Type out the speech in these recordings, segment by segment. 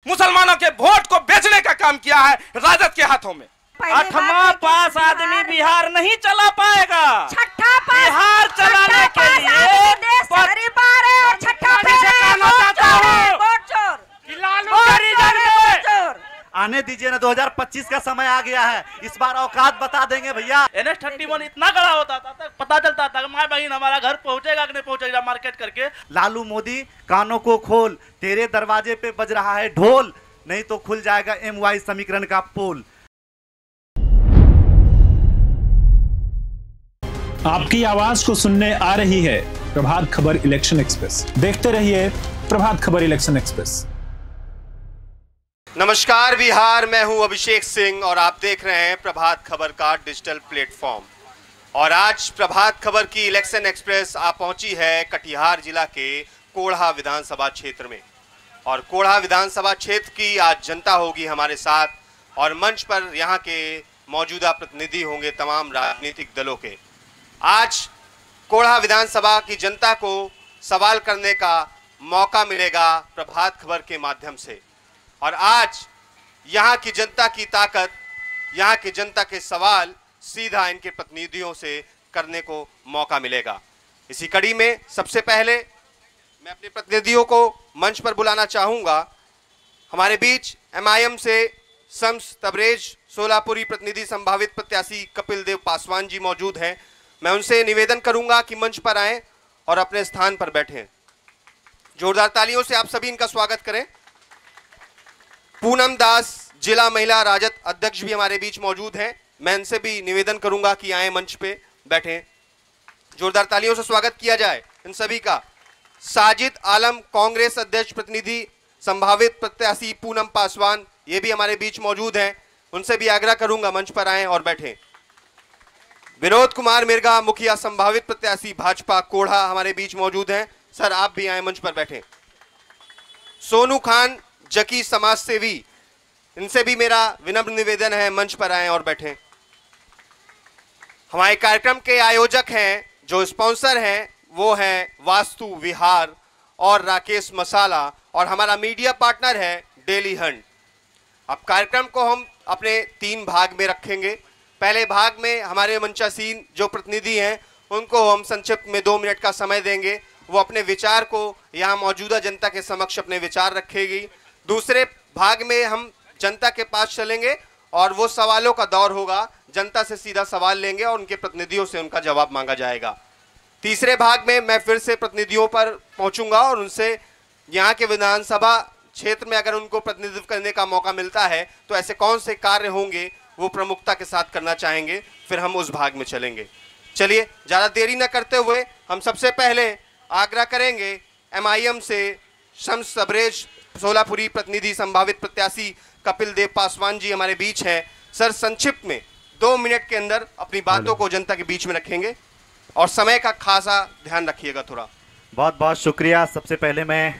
मुसलमानों के वोट को बेचने का काम किया है राजद के हाथों में। 8वां पास आदमी बिहार नहीं चला पाएगा। छठा पास बिहार चलाने के लिए आने दीजिए ना, 2025 का समय आ गया है, इस बार औकात बता देंगे भैया। NH-31 इतना बड़ा होता था तक पता चलता था माँ बहन हमारा घर पहुंचेगा कि नहीं पहुंचेगा मार्केट करके। लालू मोदी कानों को खोल, तेरे दरवाजे पे बज रहा है ढोल, नहीं तो खुल जाएगा MY समीकरण का पोल। आपकी आवाज को सुनने आ रही है प्रभात खबर इलेक्शन एक्सप्रेस। देखते रहिए प्रभात खबर इलेक्शन एक्सप्रेस। नमस्कार बिहार, मैं हूं अभिषेक सिंह और आप देख रहे हैं प्रभात खबर का डिजिटल प्लेटफॉर्म। और आज प्रभात खबर की इलेक्शन एक्सप्रेस आ पहुंची है कटिहार जिला के कोढ़ा विधानसभा क्षेत्र में। और कोढ़ा विधानसभा क्षेत्र की आज जनता होगी हमारे साथ और मंच पर यहां के मौजूदा प्रतिनिधि होंगे तमाम राजनीतिक दलों के। आज कोढ़ा विधानसभा की जनता को सवाल करने का मौका मिलेगा प्रभात खबर के माध्यम से। और आज यहाँ की जनता की ताकत, यहाँ की जनता के सवाल सीधा इनके प्रतिनिधियों से करने को मौका मिलेगा। इसी कड़ी में सबसे पहले मैं अपने प्रतिनिधियों को मंच पर बुलाना चाहूँगा। हमारे बीच MIM से शम्स तबरेज सोलापुरी प्रतिनिधि संभावित प्रत्याशी कपिल देव पासवान जी मौजूद हैं। मैं उनसे निवेदन करूँगा कि मंच पर आएँ और अपने स्थान पर बैठें। जोरदार तालियों से आप सभी इनका स्वागत करें। पूनम दास जिला महिला राजद अध्यक्ष भी हमारे बीच मौजूद हैं। मैं इनसे भी निवेदन करूंगा कि आए मंच पे बैठें। जोरदार तालियों से स्वागत किया जाए इन सभी का। साजिद आलम कांग्रेस अध्यक्ष प्रतिनिधि संभावित प्रत्याशी पूनम पासवान ये भी हमारे बीच मौजूद हैं। उनसे भी आग्रह करूंगा मंच पर आएं और बैठें। विनोद कुमार मिर्गा मुखिया संभावित प्रत्याशी भाजपा कोढ़ा हमारे बीच मौजूद हैं। सर आप भी आए मंच पर बैठें। सोनू खान जकी समाज सेवी, इनसे भी मेरा विनम्र निवेदन है मंच पर आएं और बैठें। हमारे कार्यक्रम के आयोजक हैं, जो स्पॉन्सर हैं वो हैं वास्तु विहार और राकेश मसाला, और हमारा मीडिया पार्टनर है डेली हंट। अब कार्यक्रम को हम अपने 3 भाग में रखेंगे। पहले भाग में हमारे मंचासीन जो प्रतिनिधि हैं उनको हम संक्षिप्त में 2 मिनट का समय देंगे। वो अपने विचार को यहाँ मौजूदा जनता के समक्ष अपने विचार रखेगी। दूसरे भाग में हम जनता के पास चलेंगे और वो सवालों का दौर होगा। जनता से सीधा सवाल लेंगे और उनके प्रतिनिधियों से उनका जवाब मांगा जाएगा। तीसरे भाग में मैं फिर से प्रतिनिधियों पर पहुंचूंगा और उनसे यहाँ के विधानसभा क्षेत्र में अगर उनको प्रतिनिधित्व करने का मौका मिलता है तो ऐसे कौन से कार्य होंगे वो प्रमुखता के साथ करना चाहेंगे, फिर हम उस भाग में चलेंगे। चलिए ज़्यादा देरी न करते हुए हम सबसे पहले आग्रह करेंगे MIM से शम्स तबरेज सोलापुरी प्रतिनिधि संभावित प्रत्याशी कपिल देव पासवान जी हमारे बीच हैं। सर संक्षिप्त में 2 मिनट के अंदर अपनी बातों को जनता के बीच में रखेंगे और समय का खासा ध्यान रखिएगा थोड़ा। बहुत बहुत शुक्रिया। सबसे पहले मैं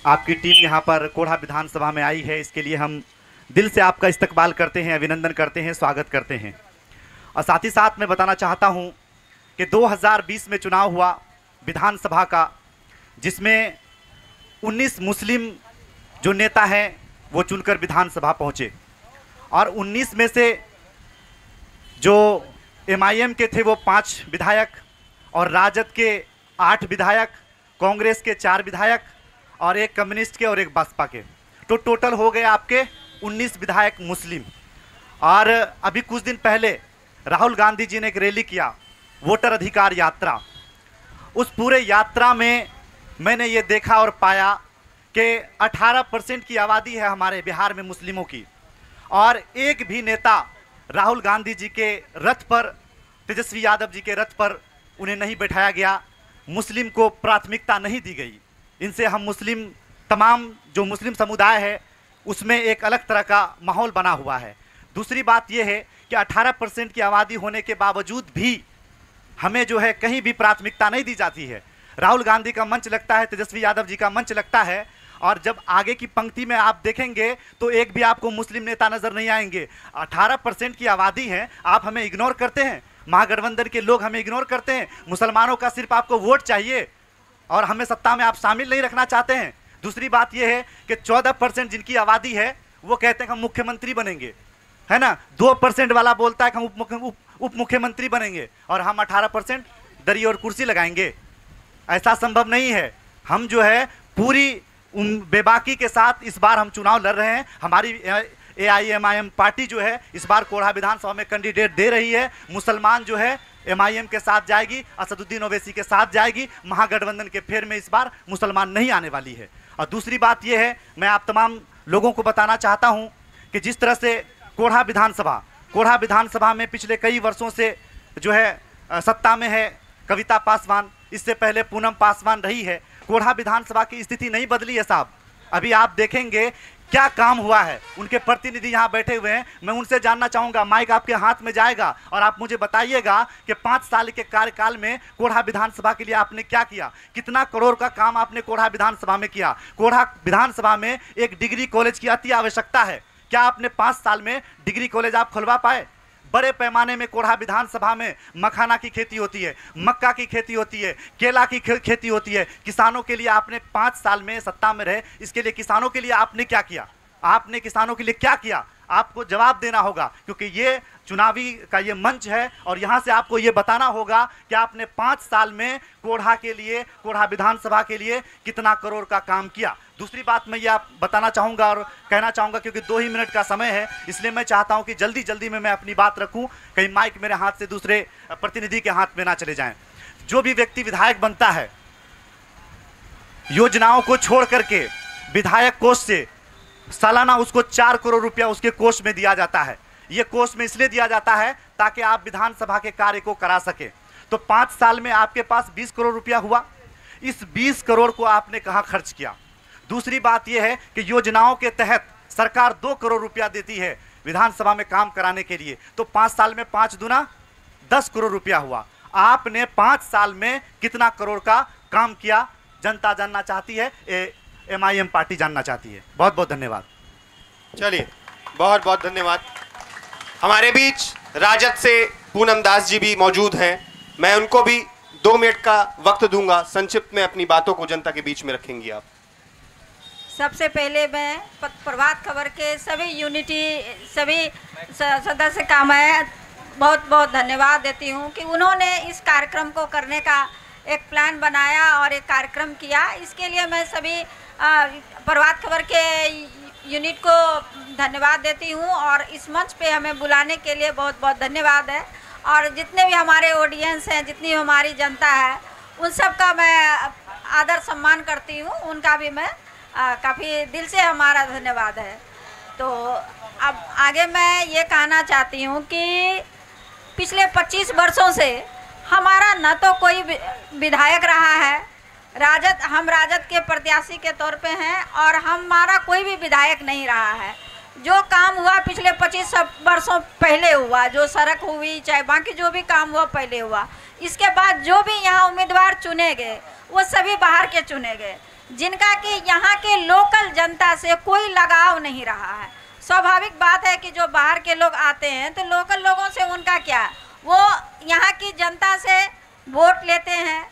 आपकी टीम यहाँ पर कोढ़ा विधानसभा में आई है, इसके लिए हम दिल से आपका इस्तकबाल करते हैं, अभिनंदन करते हैं, स्वागत करते हैं। और साथ ही साथ मैं बताना चाहता हूँ कि 2020 में चुनाव हुआ विधानसभा का, जिसमें 19 मुस्लिम जो नेता हैं वो चुनकर विधानसभा पहुँचे और 19 में से जो MIM के थे वो 5 विधायक और राजद के 8 विधायक, कांग्रेस के 4 विधायक और 1 कम्युनिस्ट के और 1 बसपा के, तो टोटल हो गए आपके 19 विधायक मुस्लिम। और अभी कुछ दिन पहले राहुल गांधी जी ने एक रैली किया, वोटर अधिकार यात्रा। उस पूरे यात्रा में मैंने ये देखा और पाया कि 18% की आबादी है हमारे बिहार में मुस्लिमों की, और एक भी नेता राहुल गांधी जी के रथ पर, तेजस्वी यादव जी के रथ पर उन्हें नहीं बैठाया गया। मुस्लिम को प्राथमिकता नहीं दी गई। इनसे हम मुस्लिम, तमाम जो मुस्लिम समुदाय है उसमें एक अलग तरह का माहौल बना हुआ है। दूसरी बात यह है कि 18% की आबादी होने के बावजूद भी हमें जो है कहीं भी प्राथमिकता नहीं दी जाती है। राहुल गांधी का मंच लगता है, तेजस्वी यादव जी का मंच लगता है, और जब आगे की पंक्ति में आप देखेंगे तो एक भी आपको मुस्लिम नेता नजर नहीं आएंगे। 18% की आबादी है, आप हमें इग्नोर करते हैं, महागठबंधन के लोग हमें इग्नोर करते हैं। मुसलमानों का सिर्फ आपको वोट चाहिए और हमें सत्ता में आप शामिल नहीं रखना चाहते हैं। दूसरी बात यह है कि 14% जिनकी आबादी है वो कहते हैं कि हम मुख्यमंत्री बनेंगे, है ना। 2% वाला बोलता है कि हम उप मुख्यमंत्री बनेंगे और हम 18% दरी और कुर्सी लगाएंगे। ऐसा संभव नहीं है। हम जो है पूरी बेबाकी के साथ इस बार हम चुनाव लड़ रहे हैं। हमारी AIMIM पार्टी जो है इस बार कोढ़ा विधानसभा में कैंडिडेट दे रही है। मुसलमान जो है MIM के साथ जाएगी, असदुद्दीन ओवैसी के साथ जाएगी। महागठबंधन के फेर में इस बार मुसलमान नहीं आने वाली है। और दूसरी बात यह है, मैं आप तमाम लोगों को बताना चाहता हूं कि जिस तरह से कोढ़ा विधानसभा में पिछले कई वर्षों से जो है सत्ता में है कविता पासवान, इससे पहले पूनम पासवान रही है। कोढ़ा विधानसभा की स्थिति नहीं बदली है साहब। अभी आप देखेंगे क्या काम हुआ है। उनके प्रतिनिधि यहाँ बैठे हुए हैं, मैं उनसे जानना चाहूँगा, माइक आपके हाथ में जाएगा और आप मुझे बताइएगा कि 5 साल के कार्यकाल में कोढ़ा विधानसभा के लिए आपने क्या किया, कितना करोड़ का काम आपने कोढ़ा विधानसभा में किया। कोढ़ा विधानसभा में एक डिग्री कॉलेज की अति आवश्यकता है, क्या आपने 5 साल में डिग्री कॉलेज आप खुलवा पाए? बड़े पैमाने में कोढ़ा विधानसभा में मखाना की खेती होती है, मक्का की खेती होती है, केला की खेती होती है। किसानों के लिए आपने 5 साल में सत्ता में रहे, इसके लिए किसानों के लिए आपने क्या किया? आपने किसानों के लिए क्या किया? आपको जवाब देना होगा, क्योंकि ये चुनावी का ये मंच है और यहाँ से आपको ये बताना होगा कि आपने 5 साल में कोढ़ा के लिए, कोढ़ा विधानसभा के लिए कितना करोड़ का काम किया। दूसरी बात मैं ये आप बताना चाहूँगा और कहना चाहूँगा, क्योंकि 2 ही मिनट का समय है, इसलिए मैं चाहता हूँ कि जल्दी जल्दी में मैं अपनी बात रखूँ, कहीं माइक मेरे हाथ से दूसरे प्रतिनिधि के हाथ में ना चले जाएं। जो भी व्यक्ति विधायक बनता है, योजनाओं को छोड़ करके विधायक कोष से सालाना उसको 4 करोड़ रुपया उसके कोष में दिया जाता है। ये कोष में इसलिए दिया जाता है ताकि आप विधानसभा के कार्य को करा सके। तो 5 साल में आपके पास 20 करोड़ रुपया हुआ, इस 20 करोड़ को आपने कहाँ खर्च किया? दूसरी बात यह है कि योजनाओं के तहत सरकार 2 करोड़ रुपया देती है विधानसभा में काम कराने के लिए, तो 5 साल में 5 दूना 10 करोड़ रुपया हुआ। आपने 5 साल में कितना करोड़ का काम किया? जनता जानना चाहती है, MIM पार्टी जानना चाहती है। बहुत बहुत धन्यवाद। चलिए, बहुत बहुत धन्यवाद। हमारे बीच राजद से पूनम दास जी भी मौजूद हैं, मैं उनको भी 2 मिनट का वक्त दूंगा, संक्षिप्त में अपनी बातों को जनता के बीच में रखेंगी आप। सबसे पहले मैं प्रभात खबर के सभी सदस्य का मैं बहुत बहुत धन्यवाद देती हूं कि उन्होंने इस कार्यक्रम को करने का एक प्लान बनाया और एक कार्यक्रम किया। इसके लिए मैं सभी प्रभात खबर के यूनिट को धन्यवाद देती हूं और इस मंच पे हमें बुलाने के लिए बहुत बहुत धन्यवाद है। और जितने भी हमारे ऑडियंस हैं, जितनी हमारी जनता है, उन सब का मैं आदर सम्मान करती हूं, उनका भी मैं काफ़ी दिल से हमारा धन्यवाद है। तो अब आगे मैं ये कहना चाहती हूँ कि पिछले 25 वर्षों से हमारा न तो कोई विधायक रहा है, हम राजद के प्रत्याशी के तौर पे हैं, और हमारा कोई भी विधायक नहीं रहा है। जो काम हुआ पिछले 25 वर्षों पहले हुआ, जो सड़क हुई, चाहे बाकी जो भी काम हुआ पहले हुआ। इसके बाद जो भी यहाँ उम्मीदवार चुने गए वो सभी बाहर के चुने गए, जिनका कि यहाँ के लोकल जनता से कोई लगाव नहीं रहा है। स्वाभाविक बात है कि जो बाहर के लोग आते हैं तो लोकल लोगों से उनका क्या, वो यहाँ की जनता से वोट लेते हैं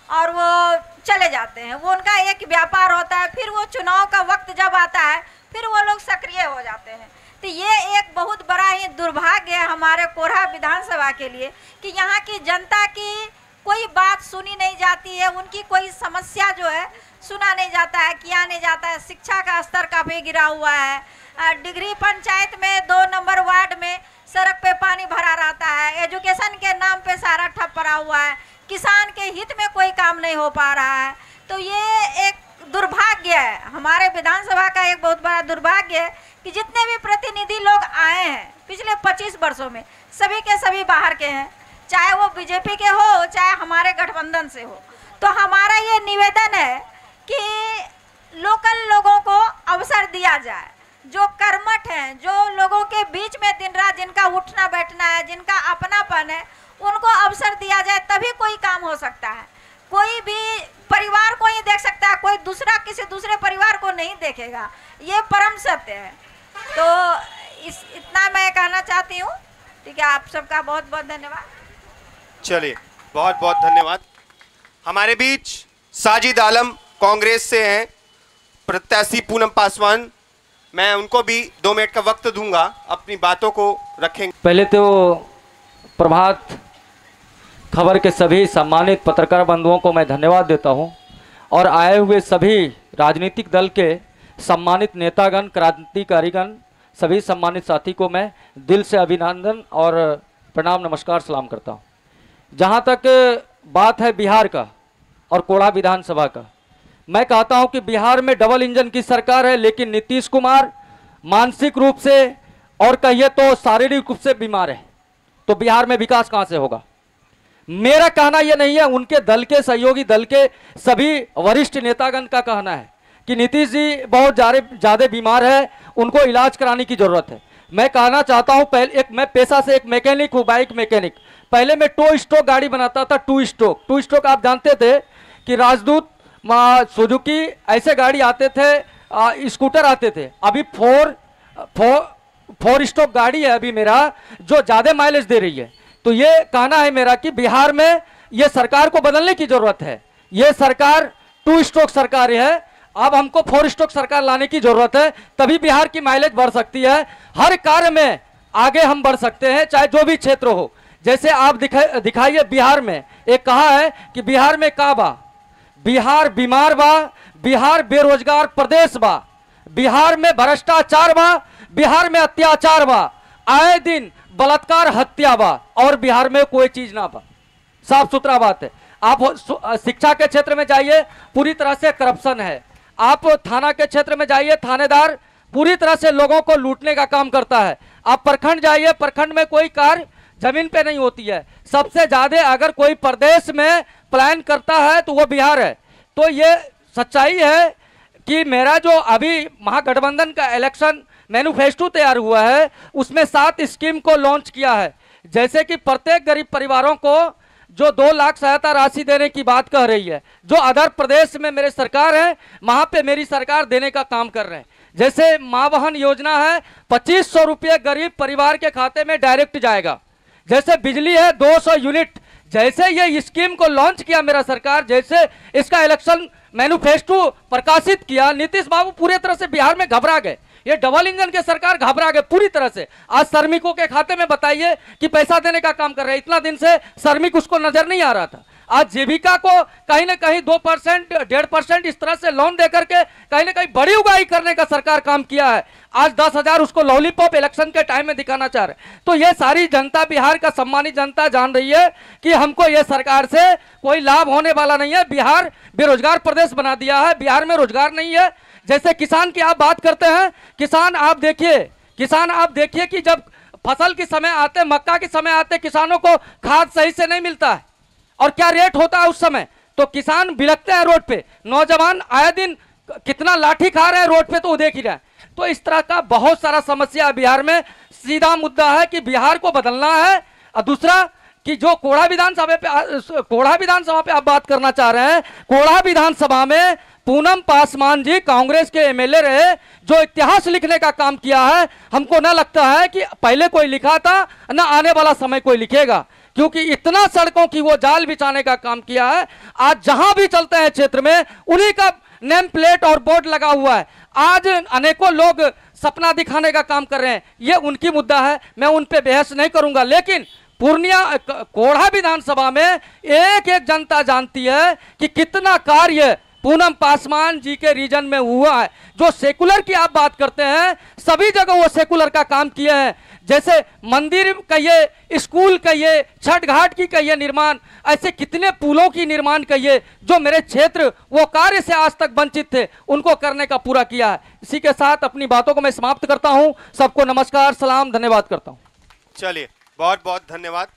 और वो चले जाते हैं, वो उनका एक व्यापार होता है। फिर वो चुनाव का वक्त जब आता है फिर वो लोग सक्रिय हो जाते हैं। तो ये एक बहुत बड़ा ही दुर्भाग्य है हमारे कोढ़ा विधानसभा के लिए कि यहाँ की जनता की कोई बात सुनी नहीं जाती है, उनकी कोई समस्या जो है सुना नहीं जाता है, किया नहीं जाता है। शिक्षा का स्तर काफ़ी गिरा हुआ है। डिग्री पंचायत में 2 नंबर वार्ड में सड़क पे पानी भरा रहता है। एजुकेशन के नाम पे सारा ठप पड़ा हुआ है। किसान के हित में कोई काम नहीं हो पा रहा है। तो ये एक दुर्भाग्य है, हमारे विधानसभा का एक बहुत बड़ा दुर्भाग्य है कि जितने भी प्रतिनिधि लोग आए हैं पिछले 25 वर्षों में, सभी के सभी बाहर के हैं, चाहे वो बीजेपी के हो चाहे हमारे गठबंधन से हो। तो हमारा ये निवेदन है कि लोकल लोगों को अवसर दिया जाए, जो कर्मठ हैं, जो लोगों के बीच में दिन रात जिनका उठना बैठना है, जिनका अपनापन है, उनको अवसर दिया जाए, तभी कोई काम हो सकता है। कोई भी परिवार को ही देख सकता है, कोई दूसरा किसी दूसरे परिवार को नहीं देखेगा, ये परम सत्य है। तो इतना मैं कहना चाहती हूँ। ठीक है, आप सबका बहुत बहुत धन्यवाद। चलिए, बहुत बहुत धन्यवाद। हमारे बीच साजिद आलम कांग्रेस से हैं, प्रत्याशी पूनम पासवान, मैं उनको भी 2 मिनट का वक्त दूंगा, अपनी बातों को रखेंगे। पहले तो प्रभात खबर के सभी सम्मानित पत्रकार बंधुओं को मैं धन्यवाद देता हूं और आए हुए सभी राजनीतिक दल के सम्मानित नेतागण, क्रांतिकारीगण, सभी सम्मानित साथी को मैं दिल से अभिनंदन और प्रणाम, नमस्कार, सलाम करता हूं। जहां तक बात है बिहार का और कोढ़ा विधानसभा का, मैं कहता हूं कि बिहार में डबल इंजन की सरकार है, लेकिन नीतीश कुमार मानसिक रूप से और कहिए तो शारीरिक रूप से बीमार है, तो बिहार में विकास कहां से होगा। मेरा कहना यह नहीं है, उनके दल के सहयोगी दल के सभी वरिष्ठ नेतागण का कहना है कि नीतीश जी बहुत ज़्यादा बीमार है, उनको इलाज कराने की जरूरत है। मैं कहना चाहता हूं, पहले मैं पेशा से एक मैकेनिक हूं, बाइक मैकेनिक। पहले मैं टू स्ट्रोक गाड़ी बनाता था, टू स्ट्रोक आप जानते थे कि राजदूत, सुजुकी ऐसे गाड़ी आते थे, स्कूटर आते थे। अभी फोर स्ट्रोक गाड़ी है अभी मेरा, जो ज़्यादा माइलेज दे रही है। तो ये कहना है मेरा कि बिहार में ये सरकार को बदलने की जरूरत है। ये सरकार 2 स्ट्रोक सरकार है, अब हमको 4 स्ट्रोक सरकार लाने की जरूरत है, तभी बिहार की माइलेज बढ़ सकती है। हर कार्य में आगे हम बढ़ सकते हैं, चाहे जो भी क्षेत्र हो। जैसे आप दिखाइए बिहार में, एक कहा है कि बिहार में का बा, बिहार बीमार बा, बिहार बेरोजगार प्रदेश बा, बिहार में भ्रष्टाचार बा, बिहार में अत्याचार बा, आए दिन बलात्कार हत्या बा, और बिहार में कोई चीज ना बा। साफ सुथरा बात है। आप शिक्षा के क्षेत्र में जाइए, पूरी तरह से करप्शन है। आप थाना के क्षेत्र में जाइए, थानेदार पूरी तरह से लोगों को लूटने का काम करता है। आप प्रखंड जाइए, प्रखंड में कोई कार्य जमीन पे नहीं होती है। सबसे ज्यादा अगर कोई प्रदेश में प्लान करता है तो वो बिहार है। तो ये सच्चाई है कि मेरा जो अभी महागठबंधन का इलेक्शन मैनिफेस्टो तैयार हुआ है, उसमें 7 स्कीम को लॉन्च किया है। जैसे कि प्रत्येक गरीब परिवारों को जो 2 लाख सहायता राशि देने की बात कह रही है, जो अदर प्रदेश में मेरे सरकार है वहां पे मेरी सरकार देने का काम कर रहे हैं। जैसे माँ बहन योजना है, 2500 रुपये गरीब परिवार के खाते में डायरेक्ट जाएगा। जैसे बिजली है 200 यूनिट, जैसे ये स्कीम को लॉन्च किया मेरा सरकार, जैसे इसका इलेक्शन मैनिफेस्टो प्रकाशित किया, नीतीश बाबू पूरे तरह से बिहार में घबरा गए। ये डबल इंजन के सरकार घबरा गए पूरी तरह से। आज श्रमिकों के खाते में बताइए कि पैसा देने का काम कर रहे हैं, इतना दिन से श्रमिक उसको नजर नहीं आ रहा था। आज जीविका को कहीं ना कहीं 2%, 1.5% इस तरह से लोन देकर के कहीं ना कहीं बड़ी उगाही करने का सरकार काम किया है। आज 10,000 उसको लॉलीपॉप इलेक्शन के टाइम में दिखाना चाह रहे। तो ये सारी जनता, बिहार का सम्मानित जनता जान रही है कि हमको ये सरकार से कोई लाभ होने वाला नहीं है। बिहार बेरोजगार प्रदेश बना दिया है, बिहार में रोजगार नहीं है। जैसे किसान की आप बात करते हैं, किसान आप देखिए कि जब फसल के समय आते, मक्का के समय आते, किसानों को खाद सही से नहीं मिलता है और क्या रेट होता है उस समय, तो किसान बिलखते हैं रोड पे। नौजवान आए दिन कितना लाठी खा रहे हैं रोड पे, तो वो देख ही रहे हैं। तो इस तरह का बहुत सारा समस्या है बिहार में। सीधा मुद्दा है कि बिहार को बदलना है। और दूसरा कि जो कोढ़ा विधानसभा पे आप बात करना चाह रहे हैं, कोढ़ा विधानसभा में पूनम पासवान जी कांग्रेस के एमएलए रहे, जो इतिहास लिखने का काम किया है। हमको न लगता है कि पहले कोई लिखा था, न आने वाला समय कोई लिखेगा, क्योंकि इतना सड़कों की वो जाल बिछाने का काम किया है। आज जहां भी चलते हैं क्षेत्र में उन्हीं का नेम प्लेट और बोर्ड लगा हुआ है। आज अनेकों लोग सपना दिखाने का काम कर रहे हैं, ये उनकी मुद्दा है, मैं उन पे बहस नहीं करूंगा। लेकिन पूर्णिया कोढ़ा विधानसभा में एक एक जनता जानती है कि कितना कार्य पूनम पासवान जी के रीजन में हुआ है। जो सेकुलर की आप बात करते हैं, सभी जगह वो सेकुलर का काम किए हैं। जैसे मंदिर कहिए, स्कूल कहिए, छठ घाट की कहिए निर्माण, ऐसे कितने पुलों की निर्माण कहिए जो मेरे क्षेत्र वो कार्य से आज तक वंचित थे, उनको करने का पूरा किया है। इसी के साथ अपनी बातों को मैं समाप्त करता हूं। सबको नमस्कार, सलाम, धन्यवाद करता हूं। चलिए, बहुत बहुत धन्यवाद।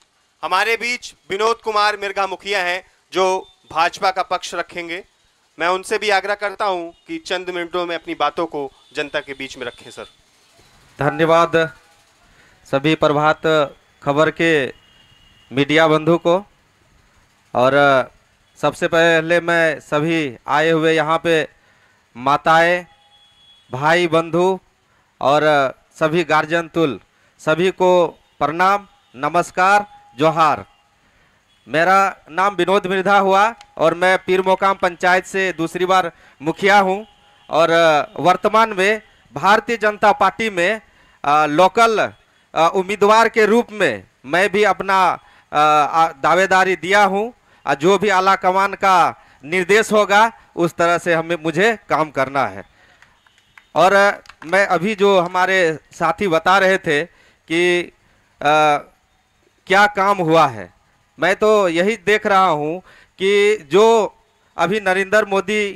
हमारे बीच विनोद कुमार मिर्गा मुखिया हैं, जो भाजपा का पक्ष रखेंगे। मैं उनसे भी आग्रह करता हूं कि चंद मिनटों में अपनी बातों को जनता के बीच में रखें। सर, धन्यवाद सभी प्रभात खबर के मीडिया बंधु को। और सबसे पहले मैं सभी आए हुए यहाँ पे माताएं, भाई बंधु और सभी गार्जियन तुल सभी को प्रणाम, नमस्कार, जोहार। मेरा नाम विनोद मिर्धा हुआ और मैं पीर मोकाम पंचायत से दूसरी बार मुखिया हूँ। और वर्तमान में भारतीय जनता पार्टी में लोकल उम्मीदवार के रूप में मैं भी अपना दावेदारी दिया हूं। जो भी आला कमान का निर्देश होगा उस तरह से मुझे काम करना है। और मैं अभी जो हमारे साथी बता रहे थे कि क्या काम हुआ है, मैं तो यही देख रहा हूं कि जो अभी नरेंद्र मोदी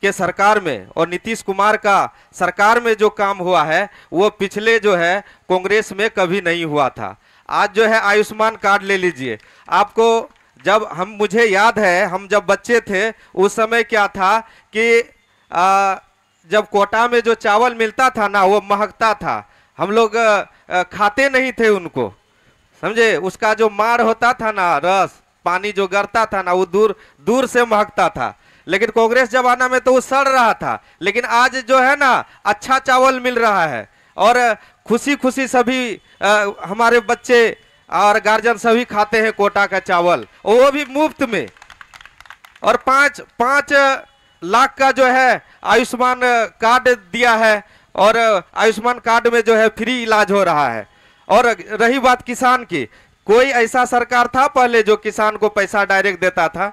के सरकार में और नीतीश कुमार का सरकार में जो काम हुआ है वो पिछले जो है कांग्रेस में कभी नहीं हुआ था। आज जो है आयुष्मान कार्ड ले लीजिए, आपको जब मुझे याद है हम जब बच्चे थे उस समय क्या था कि जब कोटा में जो चावल मिलता था ना वो महकता था, हम लोग खाते नहीं थे उनको, समझे। उसका जो मार होता था ना, रस पानी जो गिरता था ना, वो दूर दूर से महकता था। लेकिन कांग्रेस जमाना में तो वो सड़ रहा था। लेकिन आज जो है ना अच्छा चावल मिल रहा है और खुशी खुशी सभी हमारे बच्चे और गार्जियन सभी खाते हैं कोटा का चावल, वो भी मुफ्त में। और 5 लाख का जो है आयुष्मान कार्ड दिया है और आयुष्मान कार्ड में जो है फ्री इलाज हो रहा है। और रही बात किसान की, कोई ऐसा सरकार था पहले जो किसान को पैसा डायरेक्ट देता था?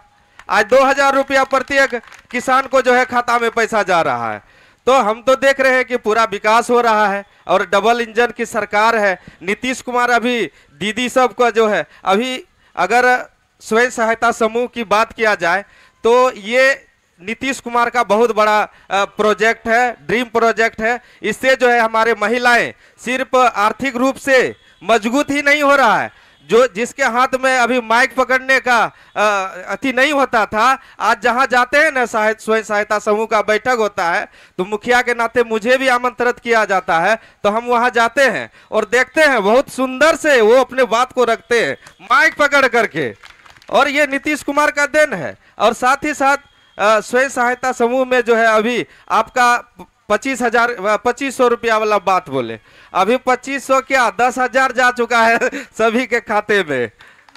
आज 2000 रुपया प्रत्येक किसान को जो है खाता में पैसा जा रहा है। तो हम तो देख रहे हैं कि पूरा विकास हो रहा है और डबल इंजन की सरकार है। नीतीश कुमार अभी दीदी सब का जो है, अभी अगर स्वयं सहायता समूह की बात किया जाए तो ये नीतीश कुमार का बहुत बड़ा प्रोजेक्ट है, ड्रीम प्रोजेक्ट है। इससे जो है हमारे महिलाएं सिर्फ आर्थिक रूप से मजबूत ही नहीं हो रहा है, जो जिसके हाथ में अभी माइक पकड़ने का अति नहीं होता था, आज जहां जाते हैं ना स्वयं सहायता समूह का बैठक होता है तो मुखिया के नाते मुझे भी आमंत्रित किया जाता है, तो हम वहां जाते हैं और देखते हैं बहुत सुंदर से वो अपने बात को रखते हैं माइक पकड़ करके। और ये नीतीश कुमार का देन है। और साथ ही साथ स्वयं सहायता समूह में जो है अभी आपका 2500 रुपया वाला बात बोले, अभी 2500 क्या 10,000 जा चुका है सभी के खाते में।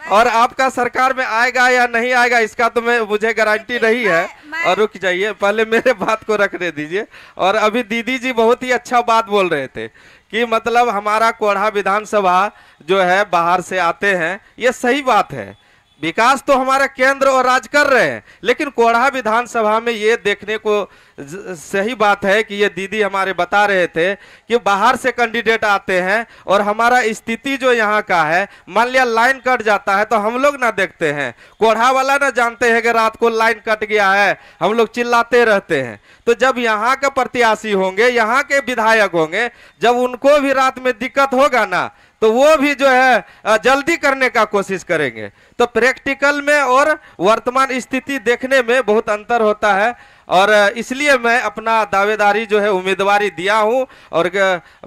और आपका सरकार में आएगा या नहीं आएगा इसका तो मुझे गारंटी नहीं है। और रुक जाइए, पहले मेरे बात को रखने दीजिए। और अभी दीदी जी बहुत ही अच्छा बात बोल रहे थे कि मतलब हमारा कोढ़ा विधानसभा जो है बाहर से आते हैं, ये सही बात है। विकास तो हमारा केंद्र और राज्य कर रहे हैं, लेकिन कोढ़ा विधानसभा में ये देखने को सही बात है कि ये दीदी हमारे बता रहे थे कि बाहर से कैंडिडेट आते हैं और हमारा स्थिति जो यहाँ का है, मान लिया लाइन कट जाता है तो हम लोग ना देखते हैं, कोढ़ा वाला ना जानते हैं कि रात को लाइन कट गया है, हम लोग चिल्लाते रहते हैं। तो जब यहाँ के प्रत्याशी होंगे, यहाँ के विधायक होंगे, जब उनको भी रात में दिक्कत होगा ना तो वो भी जो है जल्दी करने का कोशिश करेंगे। तो प्रैक्टिकल में और वर्तमान स्थिति देखने में बहुत अंतर होता है और इसलिए मैं अपना दावेदारी जो है उम्मीदवारी दिया हूं। और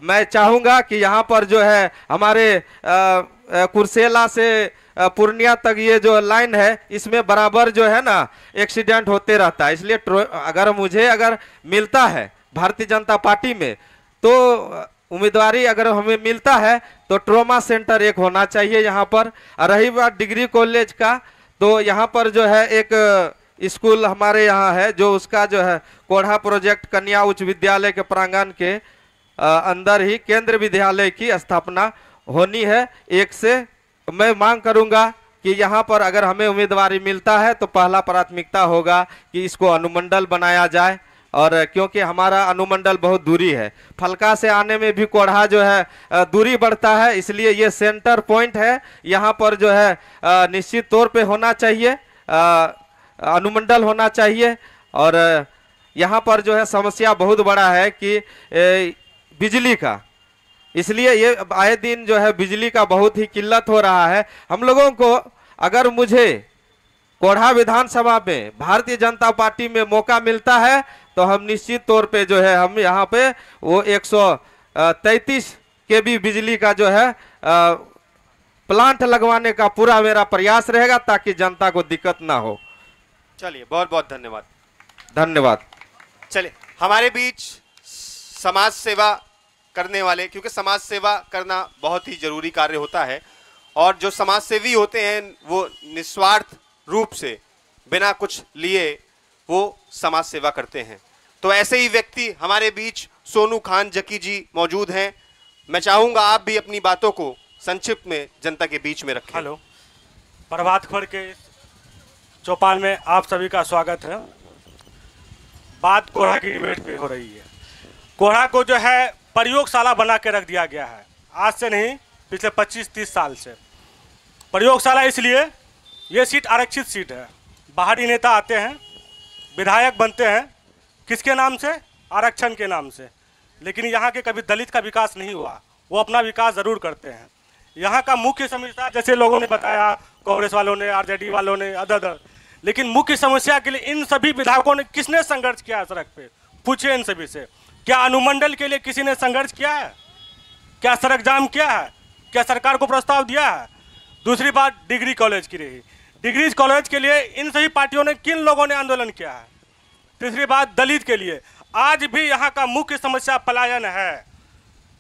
मैं चाहूंगा कि यहाँ पर जो है हमारे कुर्सेला से पूर्णिया तक ये जो लाइन है इसमें बराबर जो है ना एक्सीडेंट होते रहता है। इसलिए अगर मिलता है भारतीय जनता पार्टी में तो उम्मीदवारी अगर हमें मिलता है तो ट्रॉमा सेंटर एक होना चाहिए यहाँ पर। रही बात डिग्री कॉलेज का, तो यहाँ पर जो है एक स्कूल हमारे यहाँ है जो उसका जो है कोढ़ा प्रोजेक्ट कन्या उच्च विद्यालय के प्रांगण के अंदर ही केंद्र विद्यालय की स्थापना होनी है। एक से मैं मांग करूँगा कि यहाँ पर अगर हमें उम्मीदवारी मिलता है तो पहला प्राथमिकता होगा कि इसको अनुमंडल बनाया जाए। और क्योंकि हमारा अनुमंडल बहुत दूरी है, फलका से आने में भी कोढ़ा जो है दूरी बढ़ता है, इसलिए ये सेंटर पॉइंट है। यहाँ पर जो है निश्चित तौर पे होना चाहिए, अनुमंडल होना चाहिए। और यहाँ पर जो है समस्या बहुत बड़ा है कि बिजली का, इसलिए ये आए दिन जो है बिजली का बहुत ही किल्लत हो रहा है। हम लोगों को अगर मुझे कोढ़ा विधानसभा में भारतीय जनता पार्टी में मौका मिलता है तो हम निश्चित तौर पे जो है हम यहाँ पे वो 133 केवी बिजली का जो है प्लांट लगवाने का पूरा मेरा प्रयास रहेगा ताकि जनता को दिक्कत ना हो। चलिए, बहुत बहुत धन्यवाद। धन्यवाद। चलिए, हमारे बीच समाज सेवा करने वाले, क्योंकि समाज सेवा करना बहुत ही जरूरी कार्य होता है और जो समाज सेवी होते हैं वो निस्वार्थ रूप से बिना कुछ लिए वो समाज सेवा करते हैं। तो ऐसे ही व्यक्ति हमारे बीच सोनू खान जकी जी मौजूद हैं। मैं चाहूंगा आप भी अपनी बातों को संक्षिप्त में जनता के बीच में रखें। हेलो, प्रभात खबर के चौपाल में आप सभी का स्वागत है। बात कोढ़ा की डिबेट पे हो रही है। कोढ़ा को जो है प्रयोगशाला बना के रख दिया गया है, आज से नहीं पिछले 25-30 साल से। प्रयोगशाला इसलिए, ये सीट आरक्षित सीट है, बाहरी नेता आते हैं, विधायक बनते हैं, किसके नाम से? आरक्षण के नाम से। लेकिन यहाँ के कभी दलित का विकास नहीं हुआ, वो अपना विकास ज़रूर करते हैं। यहाँ का मुख्य समस्या, जैसे लोगों ने बताया, कांग्रेस वालों ने, आरजेडी वालों ने, अदर, लेकिन मुख्य समस्या के लिए इन सभी विधायकों ने किसने संघर्ष किया सड़क पे? पूछे इन सभी से। क्या अनुमंडल के लिए किसी ने संघर्ष किया है? क्या सड़क जाम किया है? क्या सरकार को प्रस्ताव दिया है? दूसरी बात डिग्री कॉलेज की रही। डिग्री कॉलेज के लिए इन सभी पार्टियों ने, किन लोगों ने आंदोलन किया है? तीसरी बात दलित के लिए, आज भी यहाँ का मुख्य समस्या पलायन है।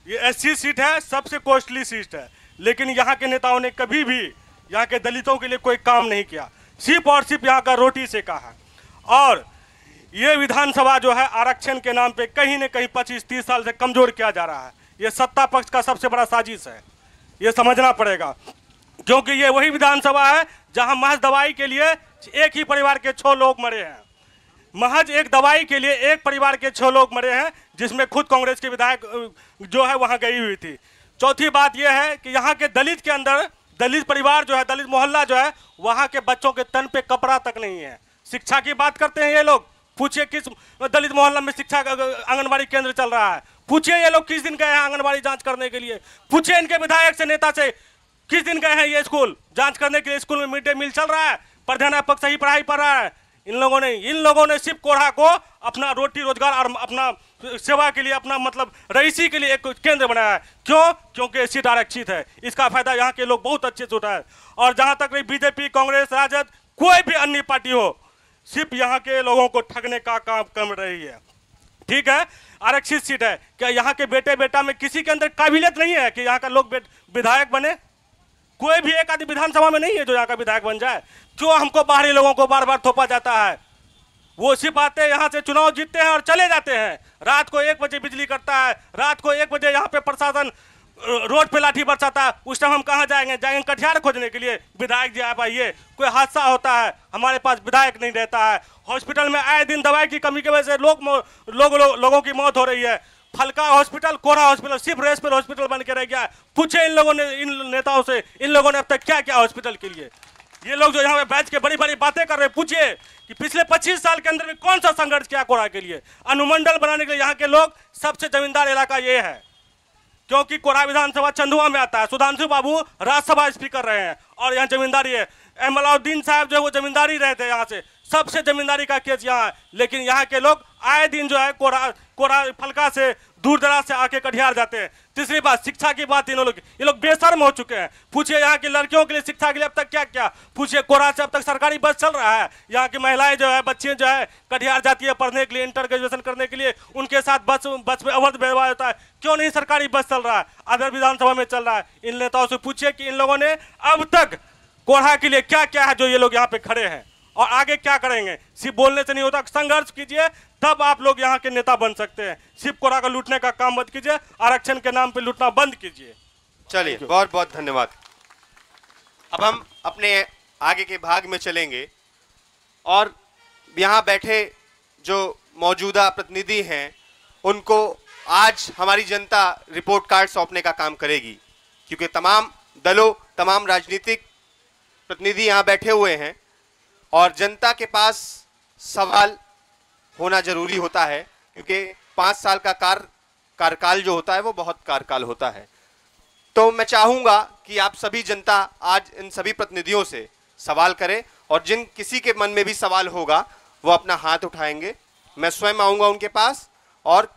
ये एससी सीट है, सबसे कॉस्टली सीट है, लेकिन यहाँ के नेताओं ने कभी भी यहाँ के दलितों के लिए कोई काम नहीं किया, सिर्फ और सिर्फ यहाँ का रोटी सेका है। और ये विधानसभा जो है आरक्षण के नाम पे कहीं न कहीं 25-30 साल से कमजोर किया जा रहा है। ये सत्ता पक्ष का सबसे बड़ा साजिश है, ये समझना पड़ेगा। क्योंकि ये वही विधानसभा है जहां महज दवाई के लिए एक ही परिवार के 6 लोग मरे हैं। महज एक दवाई के लिए एक परिवार के 6 लोग मरे हैं, जिसमें खुद कांग्रेस के विधायक जो है वहां गई हुई थी। चौथी बात यह है कि यहाँ के दलित के अंदर, दलित परिवार जो है, दलित मोहल्ला जो है, वहाँ के बच्चों के तन पे कपड़ा तक नहीं है। शिक्षा की बात करते हैं ये लोग, पूछिए किस दलित मोहल्ला में शिक्षा आंगनबाड़ी केंद्र चल रहा है? पूछिए ये लोग किस दिन गए हैं आंगनबाड़ी जांच करने के लिए? पूछिए इनके विधायक से, नेता से, किस दिन गए हैं ये स्कूल जांच करने के लिए? स्कूल में मिड डे मील चल रहा है, प्रधानाध्यापक सही पढ़ाई पढ़ रहा है? इन लोगों ने सिर्फ कोढ़ा को अपना रोटी रोजगार और अपना सेवा के लिए, अपना मतलब रईसी के लिए एक केंद्र बनाया है। क्यों? क्योंकि सीट आरक्षित है। इसका फायदा यहाँ के लोग बहुत अच्छे से उठाए। और जहाँ तक रही बीजेपी, कांग्रेस, राजद, कोई भी अन्य पार्टी हो, सिर्फ यहाँ के लोगों को ठगने का काम कर रही है। ठीक है, आरक्षित सीट है, क्या यहाँ के बेटे बेटा में किसी के अंदर काबिलियत नहीं है कि यहाँ का लोग विधायक बने? कोई भी एक आदमी विधानसभा में नहीं है जो यहाँ का विधायक बन जाए। क्यों हमको बाहरी लोगों को बार बार थोपा जाता है? वो सिर्फ आते हैं यहाँ से, चुनाव जीतते हैं और चले जाते हैं। रात को 1 बजे बिजली कटता है, रात को 1 बजे यहाँ पे प्रशासन रोड पे लाठी बरसाता है। उस टाइम हम कहाँ जाएंगे? कटिहार खोजने के लिए। विधायक जी आप आइए, कोई हादसा होता है, हमारे पास विधायक नहीं रहता है। हॉस्पिटल में आए दिन दवाई की कमी की वजह से लोगों की मौत हो रही है। फलका हॉस्पिटल, कोढ़ा हॉस्पिटल सिर्फ रेफरल हॉस्पिटल बन के रह गया है। पूछे इन लोगों ने, इन नेताओं से, इन लोगों ने अब तक क्या किया हॉस्पिटल के लिए? ये लोग जो यहाँ पे बैठ के बड़ी बड़ी बातें कर रहे हैं, पूछिए कि पिछले 25 साल के अंदर में कौन सा संघर्ष किया कोढ़ा के लिए? अनुमंडल बनाने के लिए यहाँ के लोग, सबसे जमींदार इलाका ये है, क्योंकि कोढ़ा विधानसभा चंदुआ में आता है। सुधांशु बाबू राज्यसभा स्पीकर रहे हैं और यहाँ जमींदारी है। अलाउद्दीन साहब जो है वो जमींदारी रहते हैं, यहाँ से सबसे जमींदारी का केस यहाँ है। लेकिन यहाँ के लोग आए दिन जो है कोढ़ा फलका से दूर दराज से आके कटिहार जाते हैं। तीसरी बात शिक्षा की बात, ये लोग बेशर्म हो चुके हैं। पूछिए यहाँ की लड़कियों के लिए शिक्षा के लिए अब तक क्या क्या? पूछिए कोढ़ा से अब तक सरकारी बस चल रहा है? यहाँ की महिलाएं जो है, बच्चियां जो है कटिहार जाती है पढ़ने के लिए, इंटर ग्रेजुएशन करने के लिए, उनके साथ बस में अवैध व्यवहार होता है। क्यों नहीं सरकारी बस चल रहा है? अदर विधानसभा में चल रहा है। इन नेताओं से पूछिए कि इन लोगों ने अब तक कोढ़ा के लिए क्या क्या है जो ये लोग यहाँ पे खड़े हैं, और आगे क्या करेंगे? सिर्फ बोलने से नहीं होता, संघर्ष कीजिए, तब आप लोग यहाँ के नेता बन सकते हैं। सिर्फ कोढ़ा का लूटने का काम मत कीजिए, आरक्षण के नाम पे लूटना बंद कीजिए। चलिए, बहुत बहुत धन्यवाद। अब हम अपने आगे के भाग में चलेंगे और यहाँ बैठे जो मौजूदा प्रतिनिधि हैं उनको आज हमारी जनता रिपोर्ट कार्ड सौंपने का काम करेगी, क्योंकि तमाम दलों, तमाम राजनीतिक प्रतिनिधि यहाँ बैठे हुए हैं और जनता के पास सवाल होना जरूरी होता है, क्योंकि 5 साल का कार्यकाल जो होता है वो बहुत कार्यकाल होता है। तो मैं चाहूँगा कि आप सभी जनता आज इन सभी प्रतिनिधियों से सवाल करें, और जिन किसी के मन में भी सवाल होगा वो अपना हाथ उठाएंगे। मैं स्वयं आऊँगा उनके पास, और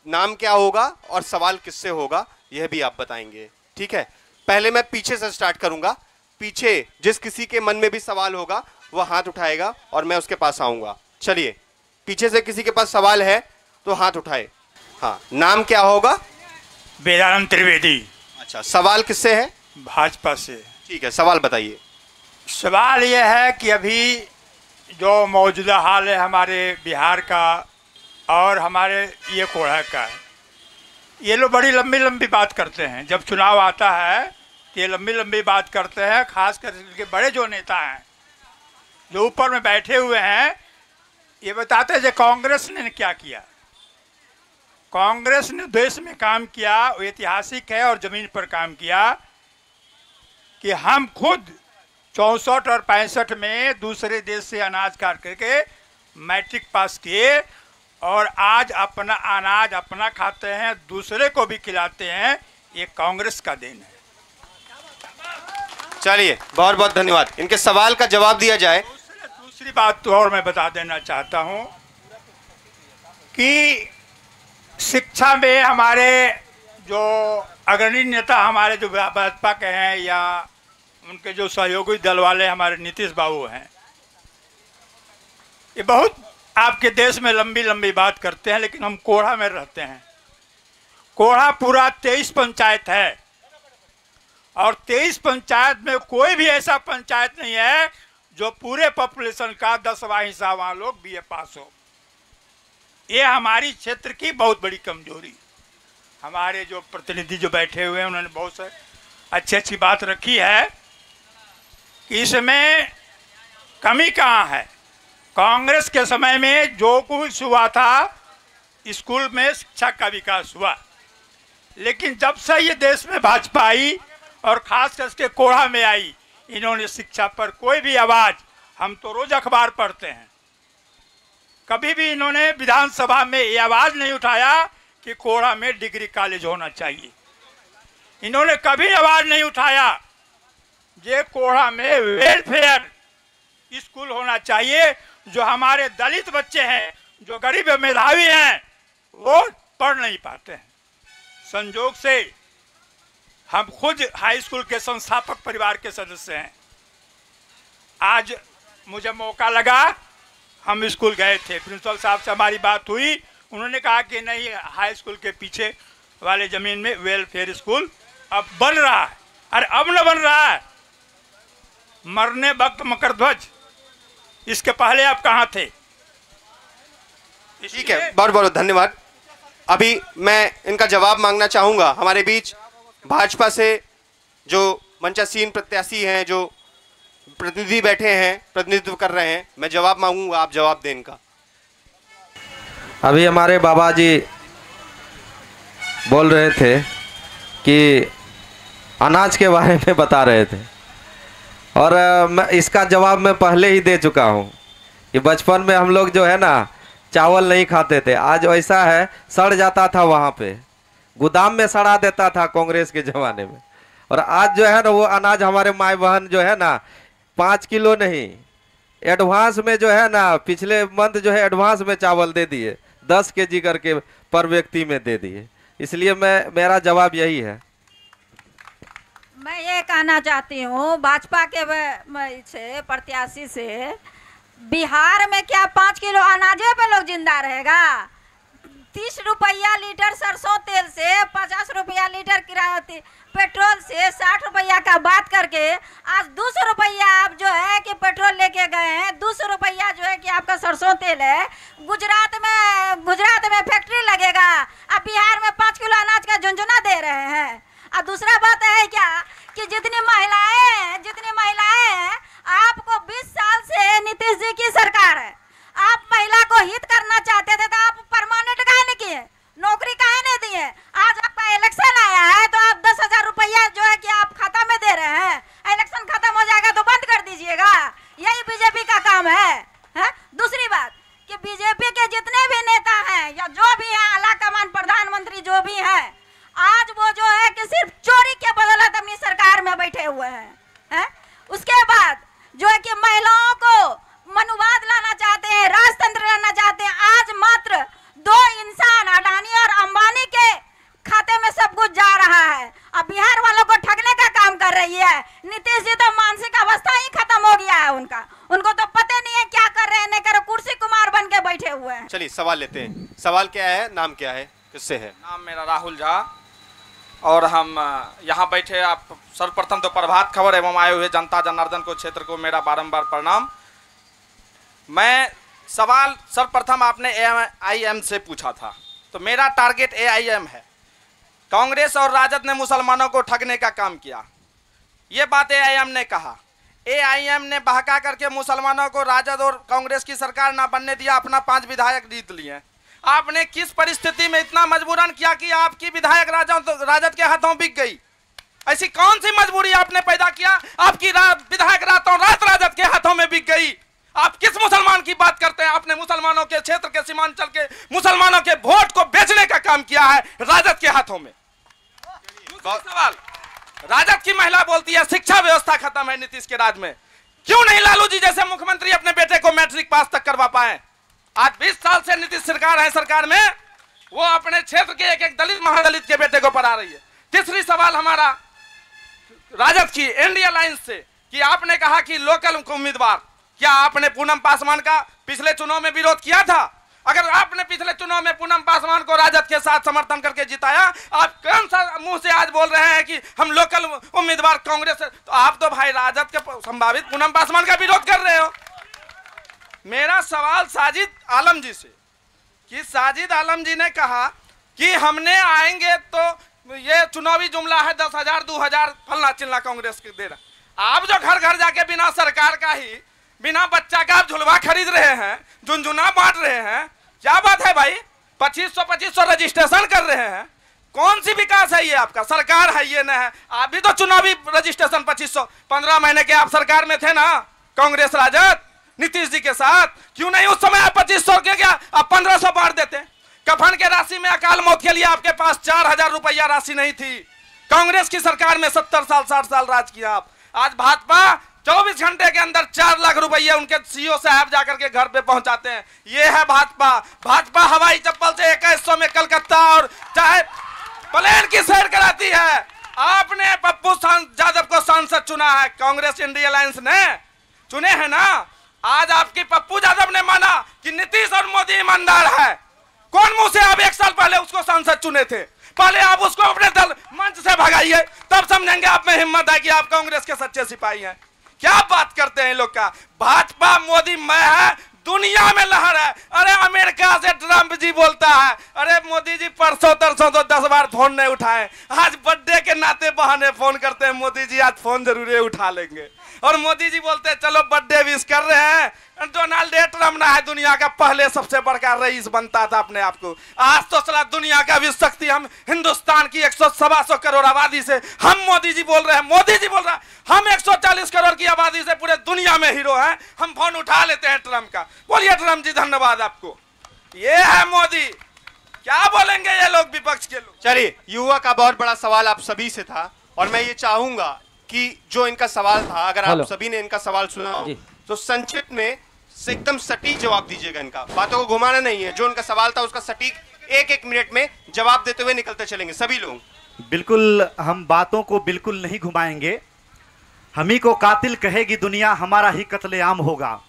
नाम क्या होगा और सवाल किससे होगा यह भी आप बताएंगे। ठीक है, पहले मैं पीछे से स्टार्ट करूँगा। पीछे जिस किसी के मन में भी सवाल होगा वो हाथ उठाएगा और मैं उसके पास आऊँगा। चलिए, पीछे से किसी के पास सवाल है तो हाथ उठाए। हाँ, नाम क्या होगा? वेदानंद त्रिवेदी। अच्छा, सवाल किससे है? भाजपा से। ठीक है, सवाल बताइए। सवाल यह है कि अभी जो मौजूदा हाल है हमारे बिहार का, और हमारे ये कोढ़ा का है। ये लोग बड़ी लंबी लंबी बात करते हैं, जब चुनाव आता है तो ये लंबी लंबी बात करते हैं। खास करके बड़े जो नेता हैं जो ऊपर में बैठे हुए हैं, ये बताते हैं कि कांग्रेस ने क्या किया। कांग्रेस ने देश में काम किया, वो ऐतिहासिक है और ज़मीन पर काम किया कि हम खुद 64 और 65 में दूसरे देश से अनाज काट करके मैट्रिक पास किए और आज अपना अनाज अपना खाते हैं, दूसरे को भी खिलाते हैं। ये कांग्रेस का देन है। चलिए, बहुत बहुत धन्यवाद। इनके सवाल का जवाब दिया जाए। दूसरी बात तो और मैं बता देना चाहता हूं कि शिक्षा में हमारे जो अग्रणी नेता हमारे जो भाजपा के हैं या उनके जो सहयोगी दल वाले हमारे नीतीश बाबू हैं, ये बहुत आपके देश में लंबी लंबी बात करते हैं, लेकिन हम कोढ़ा में रहते हैं। कोढ़ा पूरा 23 पंचायत है और 23 पंचायत में कोई भी ऐसा पंचायत नहीं है जो पूरे पॉपुलेशन का 10वां हिस्सा वहाँ लोग बीए पास हो। ये हमारी क्षेत्र की बहुत बड़ी कमजोरी। हमारे जो प्रतिनिधि जो बैठे हुए हैं उन्होंने बहुत से अच्छी अच्छी बात रखी है कि इसमें कमी कहाँ है। कांग्रेस के समय में जो कुछ हुआ था, स्कूल में शिक्षा का विकास हुआ, लेकिन जब से ये देश में भाजपा आई और खास करके कोढ़ा में आई, इन्होंने शिक्षा पर कोई भी आवाज़, हम तो रोज अखबार पढ़ते हैं, कभी भी इन्होंने विधानसभा में ये आवाज़ नहीं उठाया कि कोढ़ा में डिग्री कॉलेज होना चाहिए। इन्होंने कभी आवाज़ नहीं उठाया जे कोढ़ा में वेलफेयर स्कूल होना चाहिए, जो हमारे दलित बच्चे हैं, जो गरीब मेधावी हैं, वो पढ़ नहीं पाते हैं। संजोग से हम खुद हाई स्कूल के संस्थापक परिवार के सदस्य हैं। आज मुझे मौका लगा, हम स्कूल गए थे, प्रिंसिपल साहब से हमारी बात हुई, उन्होंने कहा कि नहीं, हाई स्कूल के पीछे वाले ज़मीन में वेलफेयर स्कूल अब बन रहा है। अरे अब न बन रहा है, मरने वक्त मकरध्वज, इसके पहले आप कहाँ थे? ठीक है, बहुत बहुत धन्यवाद। अभी मैं इनका जवाब मांगना चाहूँगा। हमारे बीच भाजपा से जो मंचासीन प्रत्याशी हैं, जो प्रतिनिधि बैठे हैं, प्रतिनिधित्व कर रहे हैं, मैं जवाब मांगूंगा, आप जवाब दें इनका। अभी हमारे बाबा जी बोल रहे थे कि अनाज के बारे में बता रहे थे और मैं इसका जवाब मैं पहले ही दे चुका हूँ कि बचपन में हम लोग जो है ना चावल नहीं खाते थे। आज ऐसा है, सड़ जाता था, वहाँ पे गोदाम में सड़ा देता था कांग्रेस के ज़माने में, और आज जो है ना वो अनाज हमारे माई बहन जो है ना 5 किलो नहीं, एडवांस में जो है ना पिछले मंथ जो है एडवांस में चावल दे दिए, 10 केजी करके पर व्यक्ति में दे दिए। इसलिए मेरा जवाब यही है। मैं ये कहना चाहती हूँ भाजपा के से प्रत्याशी से, बिहार में क्या 5 किलो अनाजे पे लोग जिंदा रहेगा? 30 रुपया लीटर सरसों तेल से, 50 रुपया लीटर किराया पेट्रोल से, 60 रुपया का बात करके आज 200 रुपया आप जो है कि पेट्रोल लेके गए हैं, 200 रुपया जो है कि आपका सरसों तेल है। गुजरात में फैक्ट्री लगेगा, अब बिहार में 5 किलो अनाज का झुंझुना दे रहे हैं। और दूसरा बात है क्या कि जितनी महिलाएं हैं, आपको 20 साल से नीतीश जी की सरकार है, आप महिला को हित करना चाहते थे तो आप परमानेंट काहे नहीं किए, नौकरी काहे नहीं दिए? आज आपका इलेक्शन आया है तो आप 10,000 रुपया जो है कि आप खाता में दे रहे हैं, इलेक्शन खत्म हो जाएगा तो बंद कर दीजिएगा। यही बीजेपी का काम है? दूसरी बात कि बीजेपी के जितने भी नेता हैं या जो भी हैं, आला कमान प्रधानमंत्री जो भी हैं, आज वो जो है कि सिर्फ चोरी के बदौलत अपनी सरकार में बैठे हुए हैं। उसके बाद जो है कि महिलाओं को मनुवाद लाना चाहते हैं, राजतंत्र लाना चाहते हैं। आज मात्र 2 इंसान अडानी और अंबानी के खाते में सब कुछ जा रहा है। अब बिहार वालों को ठगने का काम कर रही है नीतीश जी। तो मानसिक अवस्था ही खत्म हो गया है उनको तो पता नहीं है क्या कर रहे हैं, नहीं कर रहे, कुर्सी कुमार बन के बैठे हुए हैं। चलिए सवाल लेते हैं। सवाल क्या है, नाम क्या है, किससे है? नाम मेरा राहुल झा और हम यहाँ बैठे। आप सर्वप्रथम तो प्रभात खबर एवं आए हुए जनता जनार्दन को क्षेत्र को मेरा बारंबार प्रणाम। मैं सवाल सर्वप्रथम आपने AIM से पूछा था, तो मेरा टारगेट AIM है। कांग्रेस और राजद ने मुसलमानों को ठगने का काम किया, ये बात AIM ने कहा। AIM ने बहका करके मुसलमानों को राजद और कांग्रेस की सरकार ना बनने दिया, अपना 5 विधायक जीत लिए। आपने किस परिस्थिति में इतना मजबूरन किया कि आपकी विधायक राजद के हाथों बिक गई? ऐसी कौन सी मजबूरी आपने पैदा किया आपकी विधायक रातों रात राजद के हाथों में बिक गई? आप किस मुसलमान की बात करते हैं? आपने मुसलमानों के क्षेत्र के सीमांचल के मुसलमानों के वोट को बेचने का काम किया है राजद के हाथों में। सवाल, राजद की महिला बोलती है शिक्षा व्यवस्था खत्म है नीतीश के राज में। क्यों नहीं लालू जी जैसे मुख्यमंत्री अपने बेटे को मैट्रिक पास तक करवा पाए? आज 20 साल से नीतीश सरकार है, सरकार में वो अपने क्षेत्र के एक दलित महादलित के बेटे को पढ़ा रही है। तीसरी सवाल हमारा राजद की इंडिया लाइन से कि आपने कहा कि लोकल उम्मीदवार, क्या आपने पूनम पासवान का पिछले चुनाव में विरोध किया था? अगर आपने पिछले चुनाव में पूनम पासवान को राजद के साथ समर्थन करके जिताया, आप कौन सा मुंह से आज बोल रहे हैं कि हम लोकल उम्मीदवार कांग्रेस? तो आप तो भाई राजद के संभावित पूनम पासवान का विरोध कर रहे हो। मेरा सवाल साजिद आलम जी से कि साजिद आलम जी ने कहा कि हमने आएंगे तो ये चुनावी जुमला है 10,000 2,000 फलना चिल्ला कांग्रेस के दे रहा। आप जो घर घर जाके बिना सरकार का ही बिना बच्चा का आप झुलवा खरीद रहे हैं, झुनझुना बांट रहे हैं, क्या बात है भाई? 2500 रजिस्ट्रेशन कर रहे हैं। कौन सी विकास है ये आपका? सरकार है ये न है? आप भी तो चुनावी रजिस्ट्रेशन 2500 15 महीने के आप सरकार में थे ना, कांग्रेस राजद नीतीश जी के साथ। क्यों नहीं उस समय आप 2500 के क्या आप 1500 बांट देते? कफन के राशि में अकाल मौत के लिए आपके पास 4,000 रुपया राशि नहीं थी। कांग्रेस की सरकार में 70 साल 60 साल राज किया आप। आज भाजपा 24 घंटे के अंदर 4 लाख रुपया उनके सीओ साहब जाकर के घर पे पहुंचाते हैं। ये है भाजपा। भाजपा हवाई चप्पल से 2100 में कलकत्ता और चाहे प्लेन की सैर कराती है। आपने पप्पू यादव को सांसद चुना है, कांग्रेस इंडिया अलायंस ने चुने हैं ना। आज आपकी पप्पू यादव ने माना कि नीतीश और मोदी ईमानदार है। कौन मुंह से आप 1 साल पहले उसको सांसद चुने थे? पहले आप उसको अपने दल मंच से भगाइए, तब समझेंगे आप में हिम्मत है कि आप कांग्रेस के सच्चे सिपाही हैं। क्या बात करते हैं लोग का? भाजपा मोदी मैं है, दुनिया में लहर है। अरे अमेरिका से ट्रंप जी बोलता है, अरे मोदी जी परसों तरसों तो 10 बार फोन नहीं उठाए, आज बर्थडे के नाते बहाने फोन करते हैं, मोदी जी आज फोन जरूर उठा लेंगे। और मोदी जी बोलते हैं चलो बर्थडे विश कर रहे हैं। डोनाल्ड ट्रंप ना है दुनिया का पहले सबसे बड़का रईस बनता था अपने आप को। आज तो साला दुनिया का विश्व शक्ति हम हिंदुस्तान की 100-125 करोड़ आबादी से हम मोदी जी बोल रहे हैं। मोदी जी बोल रहा है हम 140 करोड़ की आबादी से पूरे दुनिया में हीरो हैं। हम फोन उठा लेते हैं ट्रंप का। बोलिए ट्रंप जी धन्यवाद आपको। ये है मोदी। क्या बोलेंगे ये लोग विपक्ष के लोग? चलिए, युवा का बहुत बड़ा सवाल आप सभी से था और मैं ये चाहूंगा कि जो इनका सवाल था, अगर आप सभी ने इनका सवाल सुना हो तो संक्षिप्त में एकदम सटीक जवाब दीजिएगा। इनका बातों को घुमाना नहीं है। जो उनका सवाल था उसका सटीक 1-1 मिनट में जवाब देते हुए निकलते चलेंगे सभी लोग। बिल्कुल, हम बातों को बिल्कुल नहीं घुमाएंगे। हमी को कातिल कहेगी दुनिया, हमारा ही कत्लेआम होगा।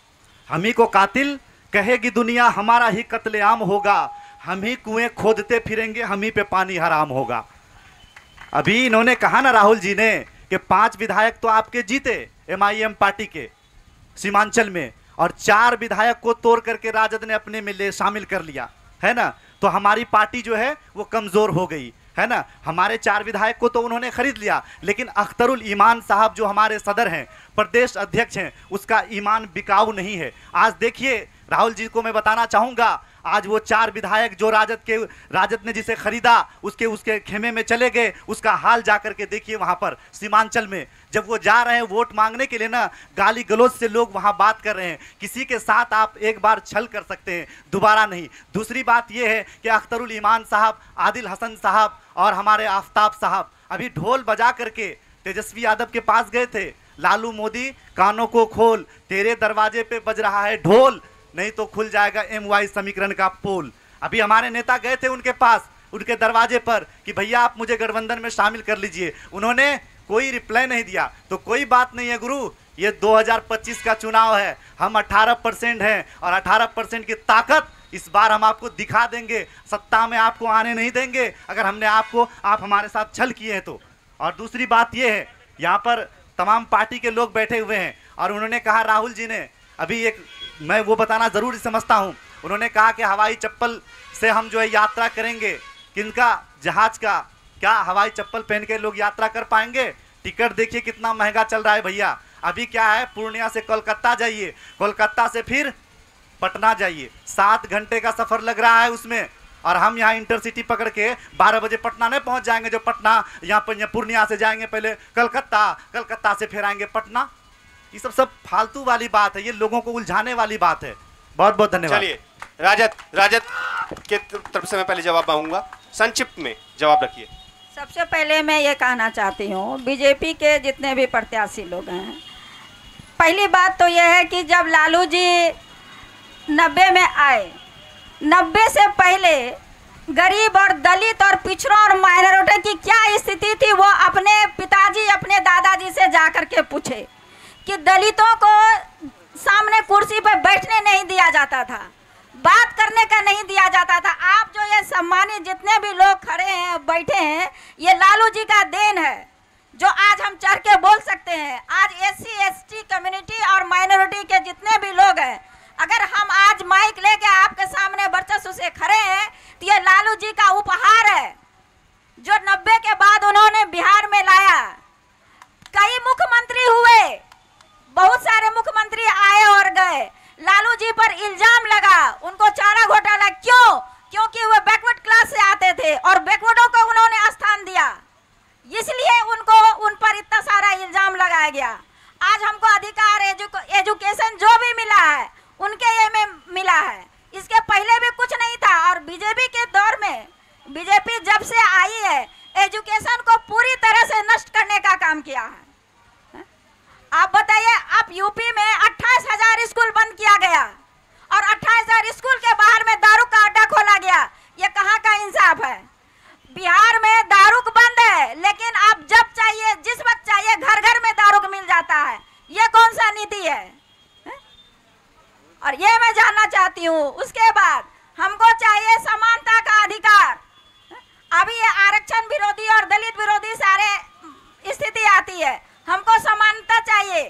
हमी को कातिल कहेगी दुनिया, हमारा ही कत्लेआम होगा। हम ही कुएं खोदते फिरेंगे, हम ही पे पानी हराम होगा। अभी इन्होंने कहा ना राहुल जी ने कि 5 विधायक तो आपके जीते MIM पार्टी के सीमांचल में, और 4 विधायक को तोड़ करके राजद ने अपने में ले शामिल कर लिया है ना। तो हमारी पार्टी जो है वो कमज़ोर हो गई है ना। हमारे 4 विधायक को तो उन्होंने खरीद लिया, लेकिन अख्तरुल ईमान साहब जो हमारे सदर हैं, प्रदेश अध्यक्ष हैं, उसका ईमान बिकाऊ नहीं है। आज देखिए राहुल जी को मैं बताना चाहूँगा, आज वो 4 विधायक जो राजद ने जिसे खरीदा उसके खेमे में चले गए। उसका हाल जाकर के देखिए वहाँ पर सीमांचल में, जब वो जा रहे हैं वोट मांगने के लिए ना, गाली गलौज से लोग वहाँ बात कर रहे हैं। किसी के साथ आप एक बार छल कर सकते हैं, दोबारा नहीं। दूसरी बात ये है कि अख्तरुल ईमान साहब, आदिल हसन साहब और हमारे आफ्ताब साहब अभी ढोल बजा करके तेजस्वी यादव के पास गए थे। लालू मोदी कानों को खोल, तेरे दरवाजे पे बज रहा है ढोल, नहीं तो खुल जाएगा MY समीकरण का पोल। अभी हमारे नेता गए थे उनके पास, उनके दरवाजे पर कि भैया आप मुझे गठबंधन में शामिल कर लीजिए। उन्होंने कोई रिप्लाई नहीं दिया। तो कोई बात नहीं है गुरु, ये 2025 का चुनाव है, हम 18% हैं और 18% की ताकत इस बार हम आपको दिखा देंगे। सत्ता में आपको आने नहीं देंगे अगर हमने आप हमारे साथ छल किए हैं तो। और दूसरी बात ये है, यहाँ पर तमाम पार्टी के लोग बैठे हुए हैं और उन्होंने कहा, राहुल जी ने अभी एक मैं वो बताना ज़रूर समझता हूँ। उन्होंने कहा कि हवाई चप्पल से हम जो है यात्रा करेंगे, किनका जहाज का, क्या हवाई चप्पल पहन के लोग यात्रा कर पाएंगे? टिकट देखिए कितना महंगा चल रहा है भैया। अभी क्या है, पूर्णिया से कोलकाता जाइए, कोलकाता से फिर पटना जाइए, 7 घंटे का सफ़र लग रहा है उसमें। और हम यहाँ इंटरसिटी पकड़ के 12 बजे पटना नहीं पहुँच जाएंगे, जो पटना यहाँ पर पूर्णिया से जाएंगे पहले कलकत्ता, कलकत्ता से फिर आएंगे पटना। ये सब फालतू वाली बात है, ये लोगों को उलझाने वाली बात है। बहुत बहुत धन्यवाद। चलिए राजद के तरफ से मैं पहले जवाब मांगूंगा, संक्षिप्त में जवाब रखिए। सबसे पहले मैं ये कहना चाहती हूँ, बीजेपी के जितने भी प्रत्याशी लोग हैं, पहली बात तो यह है कि जब लालू जी 90 में आए, 90 से पहले गरीब और दलित और पिछड़ों और माइनॉरिटी की क्या स्थिति थी, वो अपने पिताजी अपने दादाजी से जा कर के पूछे कि दलितों को सामने कुर्सी पर बैठने नहीं दिया जाता था, बात करने का नहीं दिया जाता था। आप जो ये सम्मानित जितने भी लोग खड़े हैं, बैठे हैं, ये लालू जी का देन है, जो आज हम चढ़ के बोल सकते हैं। आज SC ST कम्युनिटी और माइनॉरिटी के जितने भी लोग हैं, अगर हम आज माइक लेके आपके सामने वर्चस्व से खड़े हैं, तो ये लालू जी का उपहार है, जो 90 के बाद उन्होंने बिहार में लाया। कई मुख्यमंत्री हुए, बहुत सारे मुख्यमंत्री आए और गए, लालू जी पर इल्जाम लगा, उनको चारा घोटाला। क्यों? क्योंकि वो बैकवर्ड क्लास से आते थे और बैकवर्डों को उन्होंने स्थान दिया, इसलिए उन पर इतना सारा इल्जाम लगाया गया। आज हमको अधिकार, एजुकेशन जो भी मिला है उनके ये में मिला है, इसके पहले भी कुछ नहीं था। और बीजेपी के दौर में, बीजेपी जब से आई है, एजुकेशन को पूरी तरह से नष्ट करने का काम किया है। आप बताइए, आप यूपी में 28,000 स्कूल बंद किया गया और 28,000 स्कूल के बाहर में दारू का अड्डा खोला गया। ये कहाँ का इंसाफ है? बिहार में दारू बंद है, लेकिन आप जब चाहिए, जिस वक्त चाहिए, घर घर में दारू मिल जाता है। ये कौन सा नीति है? और ये मैं जानना चाहती हूँ। उसके बाद हमको चाहिए समानता का अधिकार। अभी ये आरक्षण विरोधी और दलित विरोधी सारे स्थिति आती है, हमको समानता चाहिए।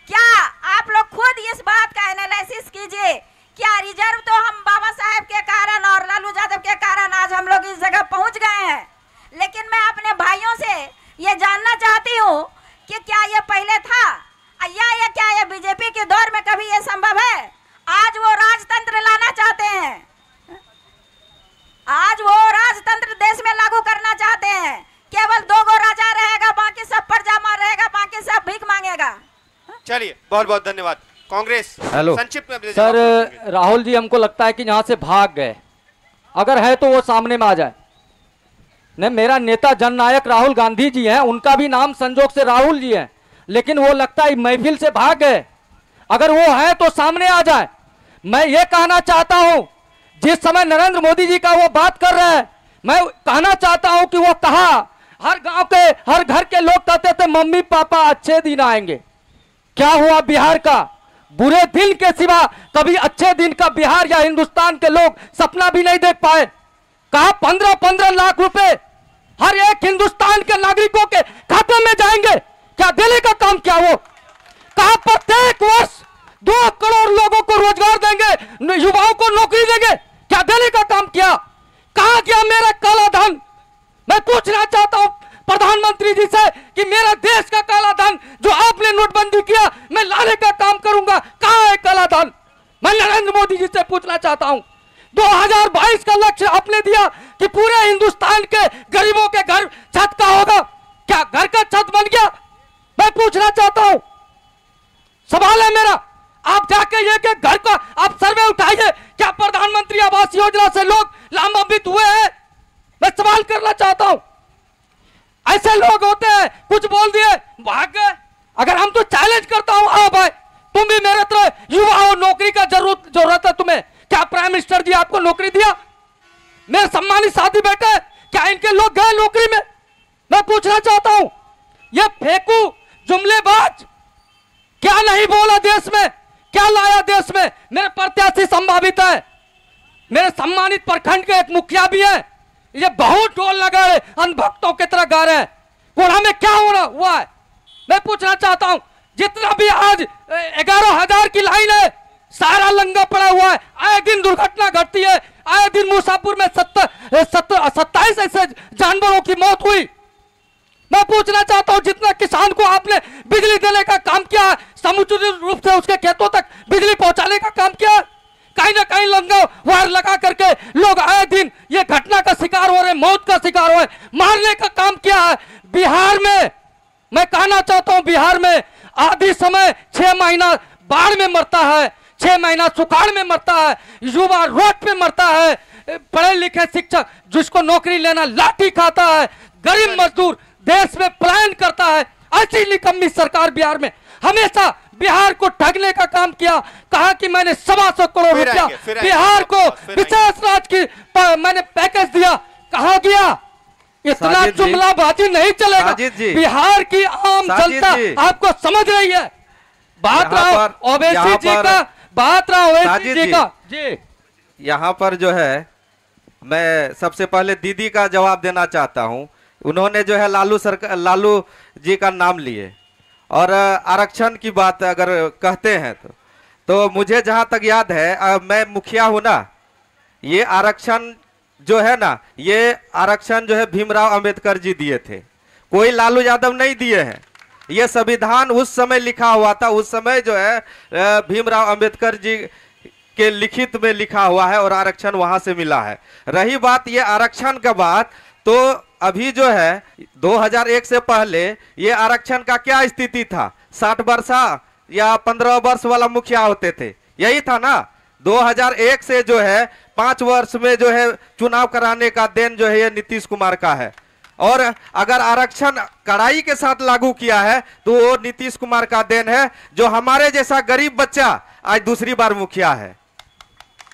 क्या आप लोग खुद इस बात का एनालिसिस कीजिए, क्या रिजर्व तो हम बाबा साहेब के कारण और लालू यादव के कारण आज हम लोग इस जगह पहुंच गए हैं, लेकिन मैं अपने भाइयों से ये जानना चाहती हूँ कि क्या ये पहले था, या ये क्या ये बीजेपी के दौर में कभी ये संभव है? आज वो राजतंत्र लाना चाहते हैं, आज वो राजतंत्र देश में लागू करना चाहते हैं। केवल 2 राजा रहेगा, बाकी सब प्रजा मार रहेगा, बाकी सब भीख मांगेगा। चलिए, बहुत बहुत धन्यवाद। कांग्रेस, हेलो संक्षिप्त में सर, राहुल जी हमको लगता है कि यहाँ से भाग गए, अगर है तो वो सामने में आ जाए। नहीं, मेरा नेता जननायक राहुल गांधी जी हैं, उनका भी नाम संजोग से राहुल जी है, लेकिन वो लगता है महफिल से भाग गए। अगर वो है तो सामने आ जाए। मैं ये कहना चाहता हूं, जिस समय नरेंद्र मोदी जी का वो बात कर रहे हैं, मैं कहना चाहता हूं कि वो कहा, हर गांव के हर घर के लोग कहते थे मम्मी पापा अच्छे दिन आएंगे। क्या हुआ बिहार का? बुरे दिन के सिवा कभी अच्छे दिन का बिहार या हिंदुस्तान के लोग सपना भी नहीं देख पाए। कहा 15-15 लाख रुपए हर एक हिंदुस्तान के नागरिकों के खाते में जाएंगे। क्या देने का काम क्या वो? कहा प्रत्येक वर्ष 2 करोड़ लोगों को रोजगार देंगे, युवाओं को नौकरी देंगे। क्या देने का काम किया? कहा गया मेरा काला धन? मैं पूछना चाहता हूं प्रधानमंत्री जी से कि मेरा देश का काला धन जो आपने नोटबंदी किया, मैं लाने का काम करूंगा, कहां है काला धन? मैं नरेंद्र मोदी जी से पूछना चाहता हूं। 2022 का लक्ष्य आपने दिया कि पूरे हिंदुस्तान के गरीबों के घर छत का होगा। क्या घर का छत बन गया? मैं पूछना चाहता हूं, सवाल है मेरा। आप जाके ये के घर का आप सर्वे उठाइए, क्या प्रधानमंत्री आवास योजना से लोग लाभान्वित हुए हैं? मैं सवाल करना चाहता हूं। ऐसे लोग होते हैं, कुछ बोल दिए भाग गए। अगर हम तो चैलेंज करता हूं, आओ भाई तुम भी मेरे तरह युवा हो, नौकरी का जरूरत है तुम्हें। क्या प्राइम मिनिस्टर जी आपको नौकरी दिया? मेरे सम्मानित साथी बैठे, क्या इनके लोग गए नौकरी में? मैं पूछना चाहता हूं, ये फेंकू जुमलेबाज क्या नहीं बोला देश में, क्या लाया देश में? मेरे प्रत्याशी संभावित है, मेरे सम्मानित प्रखंड के एक मुखिया भी है, ये बहुत ढोल लगा रहे, अनभक्तों की तरह गा रहे हैं। कोढ़ा में क्या हो रहा हुआ है? मैं पूछना चाहता हूं, जितना भी आज 11,000 की लाइन है, सारा लंगा पड़ा हुआ है, आए दिन दुर्घटना घटती है, आए दिन मूसापुर में 27 ऐसे जानवरों की मौत हुई। मैं पूछना चाहता हूं, जितना किसान को आपने बिजली देने का काम किया है, समुचित रूप से उसके खेतों तक बिजली पहुंचाने का काम किया, कहीं ना कहीं लंगा वायर लगा करके लोग आए दिन ये घटना का शिकार हो रहे, मौत का शिकार हो रहे, मारने का काम किया है। बिहार में मैं कहना चाहता हूं, बिहार में आधी समय 6 महीना बाढ़ में मरता है, 6 महीना सुखाड़ में मरता है, युवा रोड पे मरता है, पढ़े लिखे शिक्षक जिसको नौकरी लेना लाठी खाता है, गरीब मजदूर देश में पलायन करता है। ऐसी निकम्मी सरकार बिहार में हमेशा बिहार को ठगने का काम किया। कहा कि मैंने 125 करोड़ रुपया बिहार को विशेष राज्य की मैंने पैकेज दिया, कहा गया? इतना जुमलाबाजी नहीं चलेगा। बिहार की आम जनता आपको समझ रही है। बात रहा ओवैसी जी का, बात रहा ओवैसी जी का। जी यहाँ पर जो है मैं सबसे पहले दीदी का जवाब देना चाहता हूँ। उन्होंने जो है लालू जी का नाम लिए और आरक्षण की बात अगर कहते हैं तो मुझे जहाँ तक याद है, मैं मुखिया हूँ ना, ये आरक्षण जो है ना, ये आरक्षण जो है भीमराव अंबेडकर जी दिए थे, कोई लालू यादव नहीं दिए हैं। ये संविधान उस समय लिखा हुआ था, उस समय जो है भीमराव अंबेडकर जी के लिखित में लिखा हुआ है और आरक्षण वहां से मिला है। रही बात ये आरक्षण का बात, तो अभी जो है 2001 से पहले ये आरक्षण का क्या स्थिति था? 60 वर्ष या 15 वर्ष वाला मुखिया होते थे, यही था ना। 2001 से जो है 5 वर्ष में जो है चुनाव कराने का देन जो है ये नीतीश कुमार का है। और अगर आरक्षण कड़ाई के साथ लागू किया है तो वो नीतीश कुमार का देन है, जो हमारे जैसा गरीब बच्चा आज दूसरी बार मुखिया है।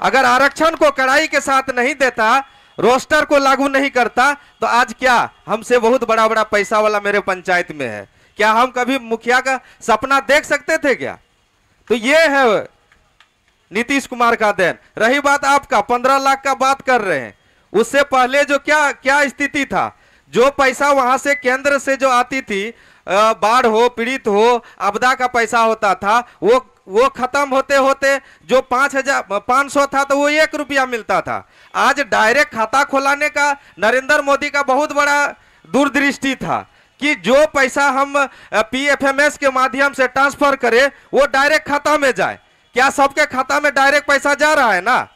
अगर आरक्षण को कड़ाई के साथ नहीं देता, रोस्टर को लागू नहीं करता, तो आज क्या हमसे बहुत बड़ा बड़ा पैसा वाला मेरे पंचायत में है, क्या हम कभी मुखिया का सपना देख सकते थे क्या? तो ये है नीतीश कुमार का देन। रही बात आपका 15 लाख का बात कर रहे हैं, उससे पहले जो क्या स्थिति था, जो पैसा वहां से केंद्र से जो आती थी, बाढ़ हो, पीड़ित हो, आपदा का पैसा होता था, वो खत्म होते होते जो 500 था तो वो 1 रुपया मिलता था। आज डायरेक्ट खाता खोलाने का नरेंद्र मोदी का बहुत बड़ा दूरदृष्टि था कि जो पैसा हम PFMS के माध्यम से ट्रांसफर करें वो डायरेक्ट खाता में जाए। क्या सबके खाता में डायरेक्ट पैसा जा रहा है ना?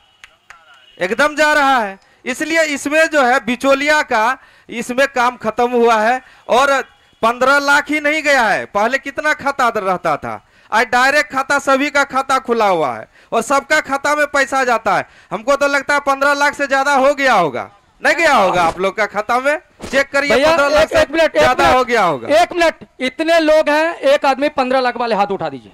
एकदम जा रहा है। इसलिए इसमें जो है बिचौलिया का इसमें काम खत्म हुआ है। और 15 लाख ही नहीं गया है, पहले कितना खाता रहता था, आज डायरेक्ट खाता सभी का खाता खुला हुआ है और सबका खाता में पैसा जाता है। हमको तो लगता है 15 लाख से ज्यादा हो गया होगा, नहीं गया होगा आप लोग का खाता में? चेक करिए, 15 लाख से ज्यादा हो गया होगा। 1 मिनट, इतने लोग हैं, एक आदमी 15 लाख वाले हाथ उठा दीजिए।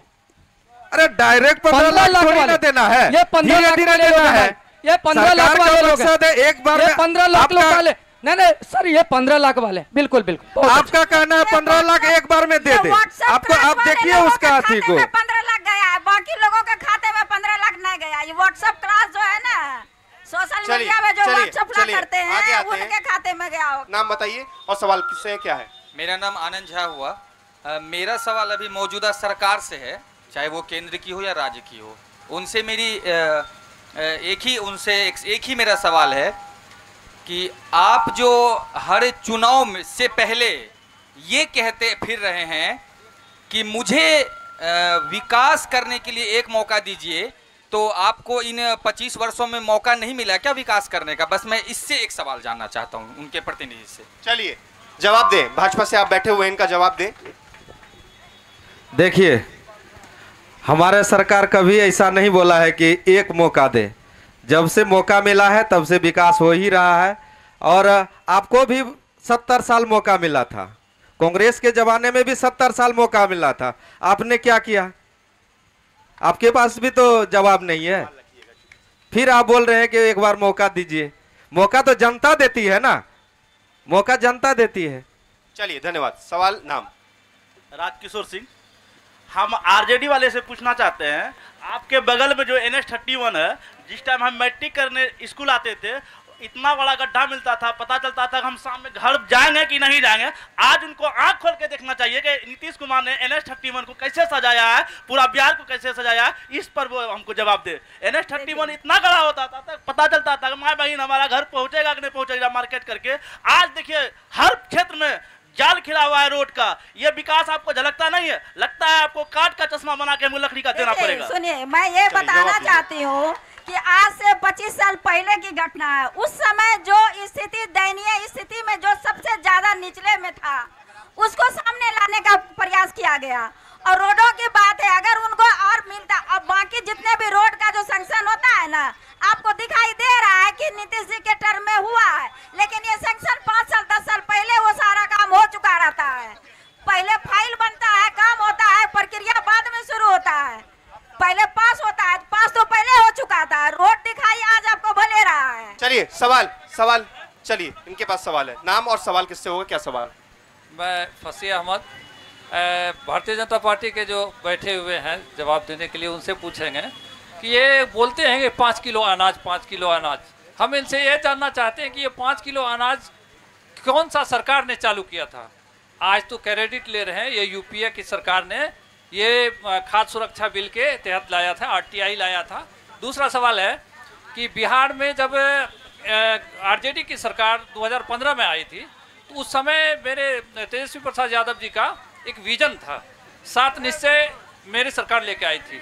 अरे डायरेक्ट 15 लाख थोड़ी ना देना है, ये 15 लाख वाले लोग हैं, ये 15 लाख वाले लोग हैं, एक बार में 15 लाख लोग वाले। नहीं सर, ये 15 लाख वाले, बिल्कुल बिल्कुल। आपका कहना है 15 लाख एक बार में दे दे आपको। आप देखिए उसका हाथी को 15 लाख गया है, बाकी लोगों के खाते में 15 लाख नहीं गया। ये व्हाट्सएप क्लास जो है ना, सोशल मीडिया में जो व्हाट्सएप करते हैं उनके खाते में गया हो। नाम बताइए और सवाल किससे क्या है? मेरा नाम आनंद झा हुआ। मेरा सवाल अभी मौजूदा सरकार से है, चाहे वो केंद्र की हो या राज्य की हो। उनसे मेरी एक ही मेरा सवाल है कि आप जो हर चुनाव से पहले ये कहते फिर रहे हैं कि मुझे विकास करने के लिए एक मौका दीजिए, तो आपको इन 25 वर्षों में मौका नहीं मिला क्या विकास करने का? बस मैं इससे एक सवाल जानना चाहता हूं उनके प्रतिनिधि से। चलिए जवाब दें, भाजपा से आप बैठे हुए इनका जवाब दें। देखिए, हमारे सरकार कभी ऐसा नहीं बोला है कि एक मौका दे। जब से मौका मिला है तब से विकास हो ही रहा है। और आपको भी 70 साल मौका मिला था, कांग्रेस के जमाने में भी 70 साल मौका मिला था, आपने क्या किया? आपके पास भी तो जवाब नहीं है। फिर आप बोल रहे हैं कि एक बार मौका दीजिए। मौका तो जनता देती है ना, मौका जनता देती है। चलिए धन्यवाद। सवाल नाम? राजकिशोर सिंह। हम आरजेडी वाले से पूछना चाहते हैं, आपके बगल में जो NH31 है, जिस टाइम हम मैट्रिक करने स्कूल आते थे, इतना बड़ा गड्ढा मिलता था, पता चलता था कि हम शाम में घर जाएंगे कि नहीं जाएंगे। आज उनको आंख खोल के देखना चाहिए कि नीतीश कुमार ने NH-31 को कैसे सजाया है, पूरा बिहार को कैसे सजाया है, इस पर वो हमको जवाब दे। NH-31 इतना बड़ा होता था तक पता चलता था कि माँ बहन हमारा घर पहुंचेगा कि नहीं पहुंचेगा मार्केट करके। आज देखिए हर क्षेत्र में जाल खिला हुआ है रोड का। ये विकास आपको झलकता नहीं है, लगता है आपको काट का चश्मा बना के मुँह लकड़ी का देना पड़ेगा। सुनिए, मैं ये बताना चाहती हूँ कि आज से 25 साल पहले की घटना है। उस समय जो स्थिति, दयनीय स्थिति में जो सबसे ज्यादा निचले में था, उसको सामने लाने का प्रयास किया गया। और रोडों की बात है, अगर उनको और मिलता, अब बाकी जितने भी रोड का जो सैंक्शन होता है ना, आपको दिखाई दे रहा है कि नीतीश जी के टर्म में हुआ है, लेकिन ये सैंक्शन 5 साल 10 साल पहले वो सारा काम हो चुका रहता है। पहले फाइल बनता है, काम होता है, प्रक्रिया बाद में शुरू होता है, पहले पास होता है, पास तो पहले हो चुका था। रोड दिखाई आज आपको भले रहा है। चलिए सवाल चलिए, इनके पास सवाल है। नाम और सवाल किससे होगा, क्या सवाल? मैं फसिया अहमद, भारतीय जनता पार्टी के जो बैठे हुए हैं जवाब देने के लिए, उनसे पूछेंगे कि ये बोलते हैं कि 5 किलो अनाज 5 किलो अनाज। हम इनसे ये जानना चाहते हैं कि ये 5 किलो अनाज कौन सा सरकार ने चालू किया था? आज तो क्रेडिट ले रहे हैं, ये यूपीए की सरकार ने ये खाद्य सुरक्षा बिल के तहत लाया था, RTI लाया था। दूसरा सवाल है कि बिहार में जब आरजेडी की सरकार 2015 में आई थी, तो उस समय मेरे तेजस्वी प्रसाद यादव जी का एक विजन था, 7 निश्चय मेरी सरकार लेके आई थी।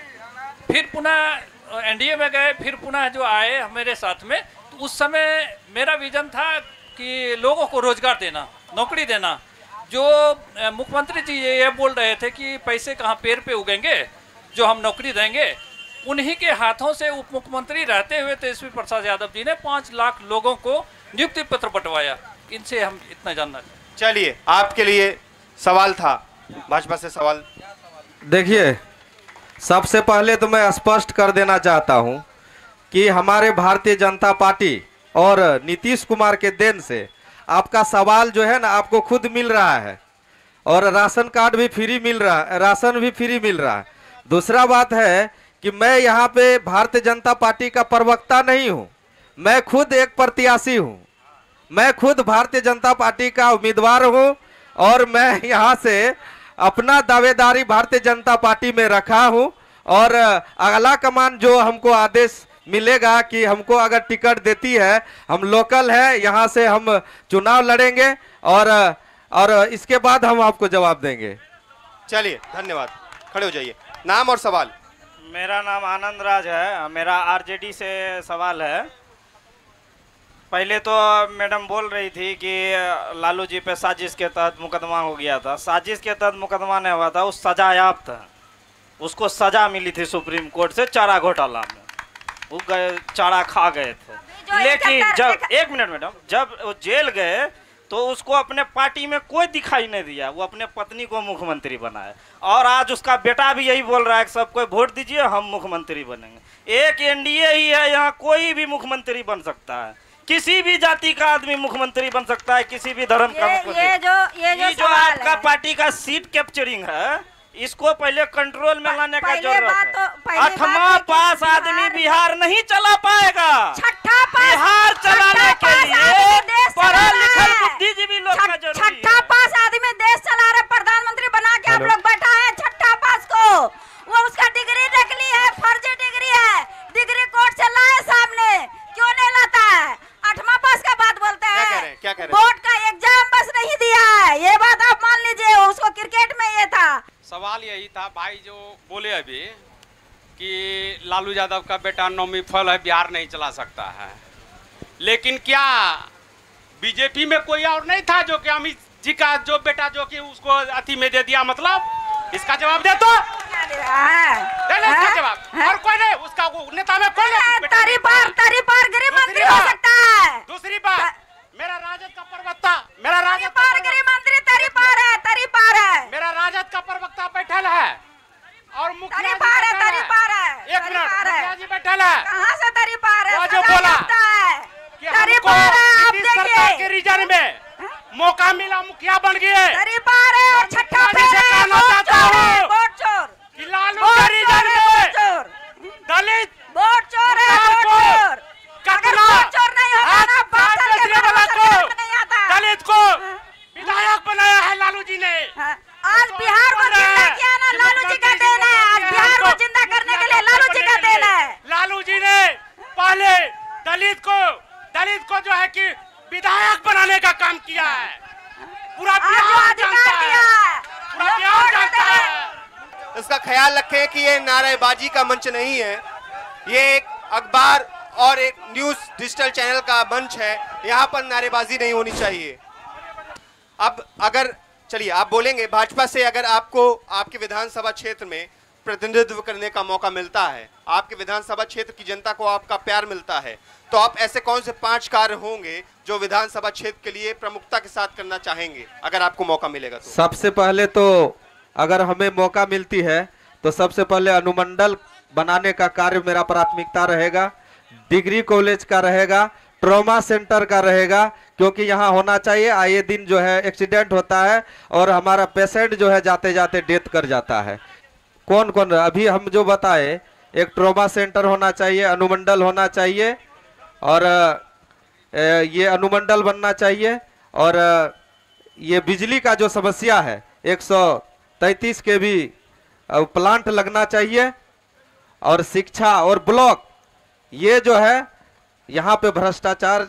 फिर पुनः NDA में गए, फिर पुनः जो आए मेरे साथ में, तो उस समय मेरा विजन था कि लोगों को रोजगार देना, नौकरी देना। जो मुख्यमंत्री जी ये बोल रहे थे कि पैसे कहाँ पेड़ पे उगेंगे जो हम नौकरी देंगे, उन्हीं के हाथों से उप मुख्यमंत्री रहते हुए तेजस्वी प्रसाद यादव जी ने 5 लाख लोगों को नियुक्ति पत्र बंटवाया। इनसे हम इतना जानना चाहते। चलिए, आपके लिए सवाल था, भाजपा से सवाल। देखिए, सबसे पहले तो मैं स्पष्ट कर देना चाहता हूं कि हमारे भारतीय जनता पार्टी और नीतीश कुमार के देन से आपका सवाल जो है ना, आपको खुद मिल रहा है, और राशन कार्ड भी फ्री मिल रहा है, राशन भी फ्री मिल रहा है। दूसरा बात है कि मैं यहाँ पे भारतीय जनता पार्टी का प्रवक्ता नहीं हूँ, मैं खुद एक प्रत्याशी हूँ, मैं खुद भारतीय जनता पार्टी का उम्मीदवार हूँ, और मैं यहाँ से अपना दावेदारी भारतीय जनता पार्टी में रखा हूँ। और अगला कमान जो हमको आदेश मिलेगा कि हमको अगर टिकट देती है, हम लोकल है, यहाँ से हम चुनाव लड़ेंगे, और इसके बाद हम आपको जवाब देंगे। चलिए, धन्यवाद, खड़े हो जाइए। नाम और सवाल। मेरा नाम आनंद राज है, मेरा आरजेडी से सवाल है। पहले तो मैडम बोल रही थी कि लालू जी पे साजिश के तहत मुकदमा हो गया था। साजिश के तहत मुकदमा नहीं हुआ था, उस सजायाफ्त था, उसको सजा मिली थी सुप्रीम कोर्ट से चारा घोटाला में, वो गए चारा खा गए थे। लेकिन जब, एक मिनट मैडम, जब वो जेल गए तो उसको अपने पार्टी में कोई दिखाई नहीं दिया, वो अपने पत्नी को मुख्यमंत्री बनाए। और आज उसका बेटा भी यही बोल रहा है कि सबको वोट दीजिए, हम मुख्यमंत्री बनेंगे। एक NDA ही है, यहाँ कोई भी मुख्यमंत्री बन सकता है, किसी भी जाति का आदमी मुख्यमंत्री बन सकता है, किसी भी धर्म का मुख्यमंत्री। ये जो आपका पार्टी का सीट कैप्चरिंग है, इसको पहले कंट्रोल में लाने का जरूरत है। 8वां पास आदमी बिहार नहीं चला पाएगा। बिहार चलाने के लिए पढ़ा लिखा बुद्धिजीवी लोग का जरूरी है। 6ठा पास आदमी देश चला रहे, प्रधानमंत्री बना के आप लोग बैठा है 6ठा पास को। वो उसका डिग्री नकली है, फर्जी डिग्री है, डिग्री कोर्ट से लाए सामने, क्यों नहीं लाता है? 8वां पास का बात बोलते हैं, क्या कह रहे? बोर्ड का एग्जाम बस नहीं दिया है, ये बात आप मान लीजिए। उसको क्रिकेट में ये था। सवाल यही था भाई जो बोले अभी कि लालू यादव का बेटा नौवीं फेल है, बिहार नहीं चला सकता है, लेकिन क्या बीजेपी में कोई और नहीं था जो कि अमित जी का जो बेटा जो कि उसको अति में दे दिया? मतलब इसका जवाब दे तो इसका जवाब। और कोई नहीं, उसका नेता में कोई नहीं। तारी पार गृह मंत्री हो सकता है। दूसरी बात, मेरा राजद का प्रवक्ता, मेरा राजद पार गृह मंत्री तरी पार है, मेरा राजद का प्रवक्ता बैठल है, और मुखिया जी पार है। एक मिनट, मुखिया जी बैठल है। कहाँ से तरी पार है? वो जो बोला कि हमको नीतीश सरकार के रीजन में मौका मिला, मुखिया बन गए, तरी पार है। और 6ठा फेल है, वोट चोर कि लालू के रीजन में दलित वोट चोर है, वोट चोर। अगर वोट चोर नहीं होता ना ख्याल रखें कि ये नारेबाजी का मंच नहीं है, ये एक अखबार और एक न्यूज डिजिटल चैनल का मंच है। यहाँ पर नारेबाजी नहीं होनी चाहिए। अब अगर चलिए आप बोलेंगे, भाजपा से अगर आपको आपके विधानसभा क्षेत्र में प्रतिनिधित्व करने का मौका मिलता है, आपके विधानसभा क्षेत्र की जनता को आपका प्यार मिलता है, तो आप ऐसे कौन से 5 कार्य होंगे जो विधानसभा क्षेत्र के लिए प्रमुखता के साथ करना चाहेंगे अगर आपको मौका मिलेगा तो? सबसे पहले तो अगर हमें मौका मिलती है तो सबसे पहले अनुमंडल बनाने का कार्य मेरा प्राथमिकता रहेगा, डिग्री कॉलेज का रहेगा, ट्रॉमा सेंटर का रहेगा, क्योंकि यहाँ होना चाहिए। आए दिन जो है एक्सीडेंट होता है और हमारा पेशेंट जो है जाते जाते डेथ कर जाता है। कौन कौन अभी हम जो बताए, एक ट्रॉमा सेंटर होना चाहिए, अनुमंडल होना चाहिए और ये अनुमंडल बनना चाहिए। और ये बिजली का जो समस्या है 133 केवी प्लांट लगना चाहिए। और शिक्षा और ब्लॉक, ये जो है यहाँ पे भ्रष्टाचार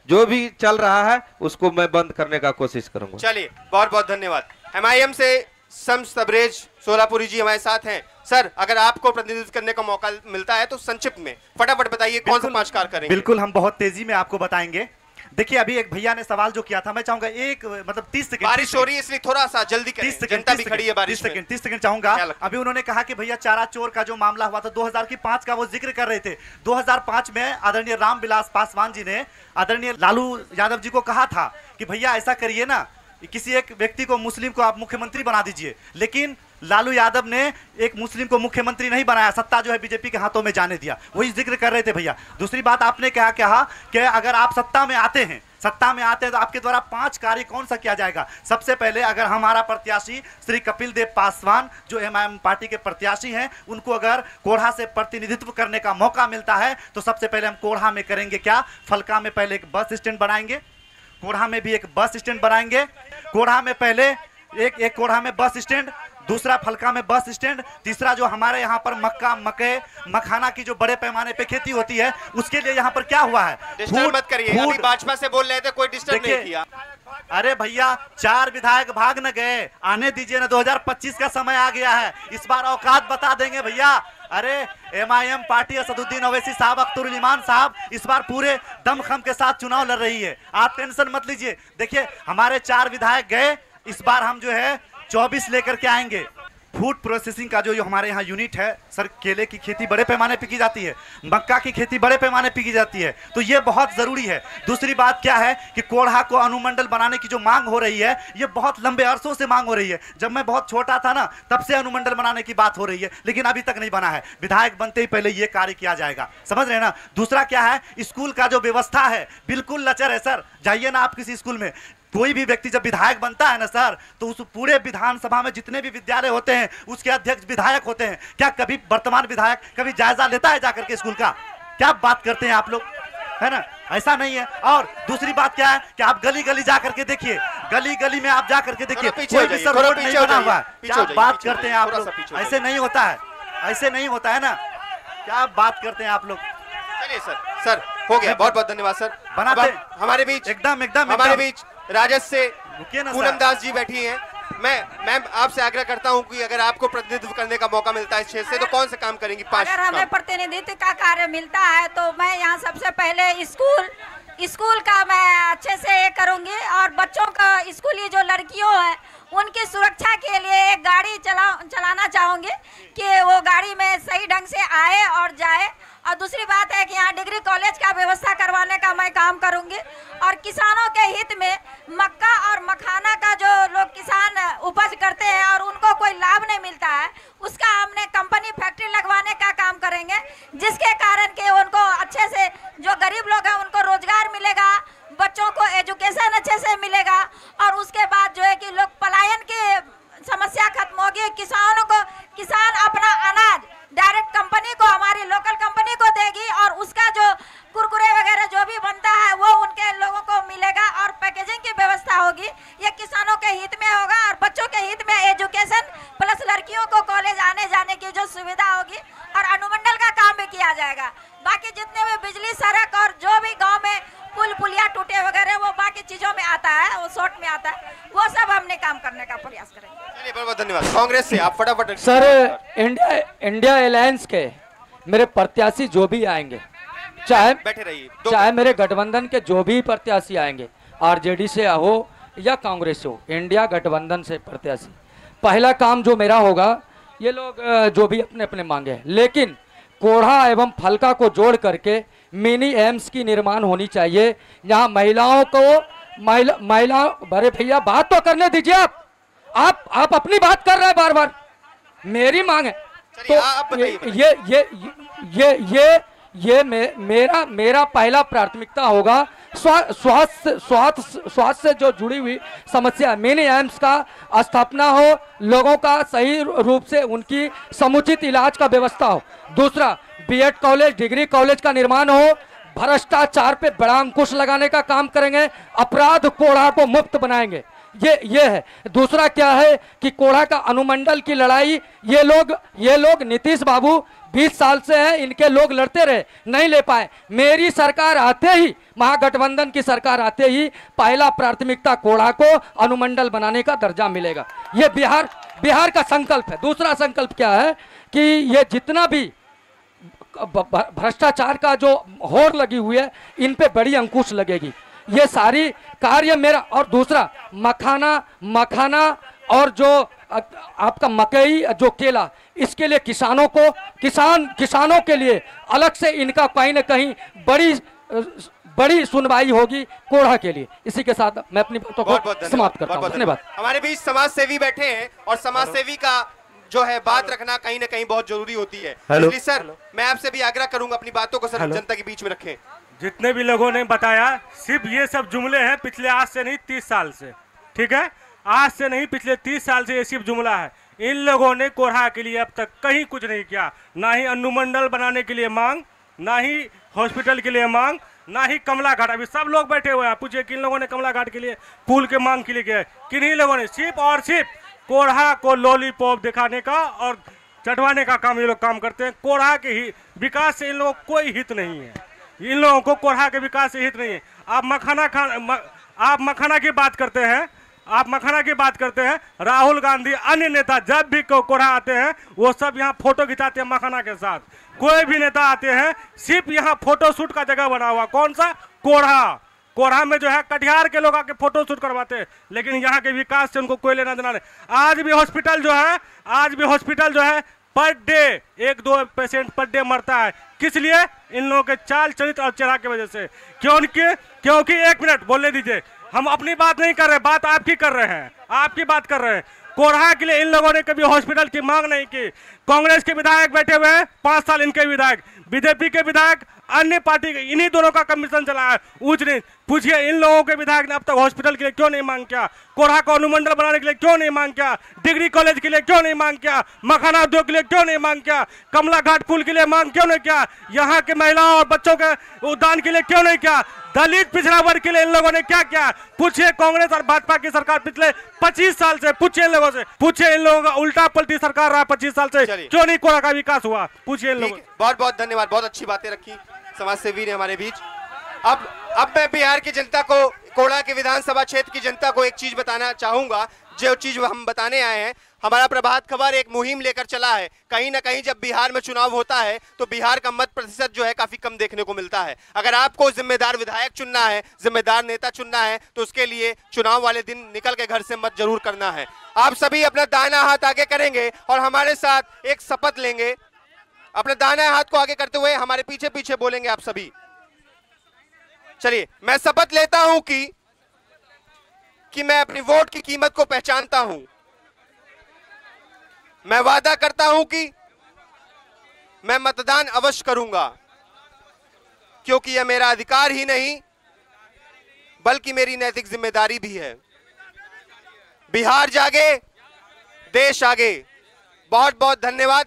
जो भी चल रहा है उसको मैं बंद करने का कोशिश करूंगा। चलिए बहुत बहुत धन्यवाद। MIM से शम्स तबरेज सोलापुरी जी हमारे साथ हैं। सर, अगर आपको प्रतिनिधित्व करने का मौका मिलता है तो संक्षिप्त में फटाफट बताइए कौन से 5 कार्य करेंगे? बिल्कुल, हम बहुत तेजी में आपको बताएंगे। देखिए, अभी एक भैया ने सवाल जो किया था, मैं चाहूंगा एक मतलब 30 सेकंड। बारिश हो रही है इसलिए थोड़ा सा जल्दी करें, जनता भी खड़ी है बारिश में। 30 सेकंड चाहूंगा। अभी उन्होंने कहा कि भैया चारा चोर का जो मामला हुआ था 2005 का वो जिक्र कर रहे थे। 2005 में आदरणीय रामविलास पासवान जी ने आदरणीय लालू यादव जी को कहा था कि भैया ऐसा करिए ना, किसी एक व्यक्ति को, मुस्लिम को आप मुख्यमंत्री बना दीजिए। लेकिन लालू यादव ने एक मुस्लिम को मुख्यमंत्री नहीं बनाया, सत्ता जो है बीजेपी के हाथों में जाने दिया। वही जिक्र कर रहे थे भैया। दूसरी बात आपने कहा कि अगर आप सत्ता में आते हैं तो आपके द्वारा 5 कार्य कौन सा किया जाएगा? सबसे पहले अगर हमारा प्रत्याशी श्री कपिल देव पासवान जो MIM पार्टी के प्रत्याशी हैं, उनको अगर कोढ़ा से प्रतिनिधित्व करने का मौका मिलता है तो सबसे पहले हम कोढ़ा में करेंगे क्या? फलका में पहले एक बस स्टैंड बनाएंगे, कोढ़ा में भी एक बस स्टैंड बनाएंगे। कोढ़ा में पहले एक कोढ़ा में बस स्टैंड, दूसरा फलका में बस स्टैंड, तीसरा जो हमारे यहाँ पर मक्का, मकई, मखाना की जो बड़े पैमाने पे खेती होती है उसके लिए यहाँ पर क्या हुआ है? डिस्टर्ब मत करिए, अभी भाजपा से बोल रहे थे, कोई डिस्टर्ब नहीं किया। अरे भैया, 4 विधायक भाग न गए, आने दीजिए ना, 2025 का समय आ गया है, इस बार औकात बता देंगे भैया। अरे MIM पार्टी असदुद्दीन ओवैसी साहब, अख्तरुल ईमान साहब इस बार पूरे दमखम के साथ चुनाव लड़ रही है, आप टेंशन मत लीजिए। देखिए, हमारे 4 विधायक गए, इस बार हम जो है 24 लेकर के आएंगे। फूड प्रोसेसिंग का जो हमारे यहाँ यूनिट है सर, केले की खेती बड़े पैमाने पे की जाती है, मक्का की खेती बड़े पैमाने पे की जाती है, तो ये बहुत ज़रूरी है। दूसरी बात क्या है कि कोढ़ा को अनुमंडल बनाने की जो मांग हो रही है, ये बहुत लंबे अरसों से मांग हो रही है। जब मैं बहुत छोटा था ना, तब से अनुमंडल बनाने की बात हो रही है, लेकिन अभी तक नहीं बना है। विधायक बनते ही पहले ये कार्य किया जाएगा, समझ रहे हैं ना। दूसरा क्या है, स्कूल का जो व्यवस्था है बिल्कुल लचर है सर। जाइए ना आप किसी स्कूल में, कोई भी व्यक्ति जब विधायक बनता है ना सर, तो उस पूरे विधानसभा में जितने भी विद्यालय होते हैं उसके अध्यक्ष विधायक होते हैं। क्या कभी वर्तमान विधायक कभी जायजा लेता है जाकर के स्कूल का? क्या बात करते हैं आप लोग, है ना? ऐसा नहीं है। और दूसरी बात क्या है कि आप गली गली जा करके देखिए, गली गली में आप जा करके देखिए, कोई भी सर रोड नहीं बना हुआ है। क्या बात करते हैं आप लोग? ऐसे नहीं होता है, ऐसे नहीं होता है ना। क्या बात करते हैं आप लोग? चलिए सर, हो गया, बहुत बहुत धन्यवाद सर। बनाते हमारे बीच एकदम हमारे बीच राजद से पूनम दास जी बैठी हैं। मैं आपसे आग्रह करता हूं कि अगर आपको प्रतिनिधित्व करने का मौका मिलता है इस क्षेत्र से, तो कौन से काम करेंगी? 5 अगर हमें प्रतिनिधित्व का कार्य मिलता है तो मैं यहाँ सबसे पहले स्कूल का मैं अच्छे से करूँगी, और बच्चों का स्कूली जो लड़कियों है उनकी सुरक्षा के लिए एक गाड़ी चलाना चाहूँगी कि वो गाड़ी में सही ढंग से आए और जाए। और दूसरी बात है कि यहाँ डिग्री कॉलेज का व्यवस्था करवाने का मैं काम करूँगी। और किसानों के हित में मक्का और मखाना का जो लोग किसान उपज करते हैं और उनको कोई लाभ नहीं मिलता है, उसका हमने कंपनी फैक्ट्री लगवाने का काम करेंगे, जिसके कारण के उनको अच्छे से, जो गरीब लोग हैं उनको रोजगार मिलेगा, बच्चों को एजुकेशन अच्छे से मिलेगा, और उसके बाद जो है कि लोग पलायन की समस्या खत्म होगी। किसान अपना अनाज डायरेक्ट कंपनी को, हमारी लोकल कंपनी को देगी, और उसका जो कुरकुरे वगैरह जो भी बनता है वो उनके लोगों को मिलेगा, और पैकेजिंग की व्यवस्था होगी। ये किसानों के हित में होगा, और बच्चों के हित में एजुकेशन प्लस लड़कियों को कॉलेज आने जाने की जो सुविधा होगी, और अनुमंडल का काम भी किया जाएगा। बाकी जितने भी बिजली, सड़क और जो भी गाँव में पुल पुलिया टूटे वगैरह, वो बाकी चीज़ों में आता है, वो शॉर्ट में आता है, वो सब हमने काम करने का प्रयास करेंगे। चलिए बहुत बहुत धन्यवाद। कांग्रेस से आप फटाफट। सर, इंडिया अलायंस के मेरे प्रत्याशी जो भी आएंगे, बैठे रहिए, चाहे मेरे गठबंधन के जो भी प्रत्याशी आएंगे, आरजेडी से हो या कांग्रेस से हो, इंडिया गठबंधन से प्रत्याशी, पहला काम जो मेरा होगा, ये लोग जो भी अपने अपने मांगे हैं, लेकिन कोढ़ा एवं फलका को जोड़ करके मिनी एम्स की निर्माण होनी चाहिए। यहाँ महिलाओं को महिला भरे भैया बात तो करने दीजिए। आप अपनी बात कर रहे हैं बार बार, मेरी मांग है तो ये मेरा पहला प्राथमिकता होगा स्वास्थ्य से जो जुड़ी हुई समस्या, मिनी एम्स का स्थापना हो, लोगों का सही रूप से उनकी समुचित इलाज का व्यवस्था हो। दूसरा, बीएड कॉलेज, डिग्री कॉलेज का निर्माण हो। भ्रष्टाचार पे बड़ा अंकुश लगाने का काम करेंगे। अपराध कोढ़ा को मुक्त बनाएंगे। ये है। दूसरा क्या है कि कोढ़ा का अनुमंडल की लड़ाई, ये लोग नीतीश बाबू 20 साल से हैं, इनके लोग लड़ते रहे, नहीं ले पाए। मेरी सरकार आते ही, महागठबंधन की सरकार आते ही पहला प्राथमिकता कोढ़ा को अनुमंडल बनाने का दर्जा मिलेगा। ये बिहार का संकल्प है। दूसरा संकल्प क्या है कि ये जितना भी भ्रष्टाचार का जो होड़ लगी हुई है, इन पे बड़ी अंकुश लगेगी। ये सारी कार्य मेरा। और दूसरा, मखाना और जो आपका मकई, जो केला, इसके लिए किसानों के लिए अलग से इनका कहीं ना कहीं बड़ी सुनवाई होगी कोढ़ा के लिए। इसी के साथ मैं अपनी बातों को समाप्त करता हूं। धन्यवाद। हमारे बीच समाज सेवी बैठे हैं और समाज सेवी का जो है बात रखना कहीं ना कहीं बहुत जरूरी होती है। इसलिए सर, मैं आपसे भी आग्रह करूंगा अपनी बातों को सर जनता के बीच में रखें। जितने भी लोगों ने बताया, सिर्फ ये सब जुमले हैं पिछले आज से नहीं 30 साल से, ठीक है? आज से नहीं, पिछले 30 साल से ये सिर्फ जुमला है। इन लोगों ने कोढ़ा के लिए अब तक कहीं कुछ नहीं किया, ना ही अनुमंडल बनाने के लिए मांग, ना ही हॉस्पिटल के लिए मांग, ना ही कमला घाट। अभी सब लोग बैठे हुए हैं, पूछिए किन लोगों ने कमला घाट के लिए पुल के मांग के लिए किया है? किन्हीं लोगों ने सिर्फ और सिर्फ कोढ़ा को लॉलीपॉप दिखाने का और चटवाने का काम ये लोग काम करते हैं। कोढ़ा के ही विकास से इन लोगों को कोई हित नहीं है। इन लोगों को कोढ़ा के विकास से हित नहीं है। आप मखाना की बात करते हैं, राहुल गांधी, अन्य नेता जब भी कोढ़ा आते हैं वो सब यहाँ फोटो खिंचाते हैं मखाना के साथ। कोई भी नेता आते हैं, सिर्फ यहाँ फोटो शूट का जगह बना हुआ। कौन सा? कोढ़ा में जो है कटिहार के लोग आके फोटो शूट करवाते हैं, लेकिन यहाँ के विकास से उनको कोई लेना देना नहीं। आज भी हॉस्पिटल जो है per day 1-2 patient per day मरता है। किस लिए? इन लोगों के चाल चरित्र और चेहरा की वजह से। क्योंकि 1 मिनट बोलने दीजिए, हम अपनी बात नहीं कर रहे, बात आपकी कर रहे हैं, आपकी बात कर रहे हैं। कोढ़ा के लिए इन लोगों ने कभी हॉस्पिटल की मांग नहीं की। कांग्रेस के विधायक बैठे हुए हैं, 5 साल इनके विधायक, बीजेपी के विधायक, अन्य पार्टी के, इन्हीं दोनों का कमीशन चला है ऊंच नीच। पूछिए इन लोगों के विधायक ने अब तक हॉस्पिटल के लिए क्यों नहीं मांग किया? कोढ़ा को अनुमंडल बनाने के लिए क्यों नहीं मांग किया? डिग्री कॉलेज के लिए क्यों नहीं मांग किया? मखाना उद्योग के लिए क्यों नहीं मांग किया? कमला घाट पुल के लिए मांग क्यों नहीं किया? यहाँ के महिलाओं और बच्चों के उद्यान के लिए क्यों नहीं किया? दलित पिछड़ा वर्ग के लिए इन लोगों ने क्या किया? पूछिए कांग्रेस और भाजपा की सरकार पिछले 25 साल से, पूछिए इन लोगों से, पूछिए इन लोगों का उल्टा पलटी सरकार रहा 25 साल से, क्यों नहीं कोढ़ा का विकास हुआ? पूछिए इन लोगों। बहुत बहुत धन्यवाद, बहुत अच्छी बातें रखी समाज सेवी ने हमारे बीच। अब मैं बिहार की जनता को, कोढ़ा के विधानसभा क्षेत्र की जनता को एक चीज बताना चाहूंगा, जो चीज हम बताने आए हैं। हमारा प्रभात खबर एक मुहिम लेकर चला है। कहीं ना कहीं जब बिहार में चुनाव होता है तो बिहार का मत प्रतिशत जो है काफी कम देखने को मिलता है। अगर आपको जिम्मेदार विधायक चुनना है, जिम्मेदार नेता चुनना है, तो उसके लिए चुनाव वाले दिन निकल के घर से मत जरूर करना है। आप सभी अपना दाहिना हाथ आगे करेंगे और हमारे साथ एक शपथ लेंगे। अपने दाहिने हाथ को आगे करते हुए हमारे पीछे पीछे बोलेंगे आप सभी। चलिए, मैं शपथ लेता हूं कि मैं अपनी वोट की कीमत को पहचानता हूं। मैं वादा करता हूं कि मैं मतदान अवश्य करूंगा, क्योंकि यह मेरा अधिकार ही नहीं बल्कि मेरी नैतिक जिम्मेदारी भी है। बिहार जागे, देश आगे। बहुत बहुत धन्यवाद।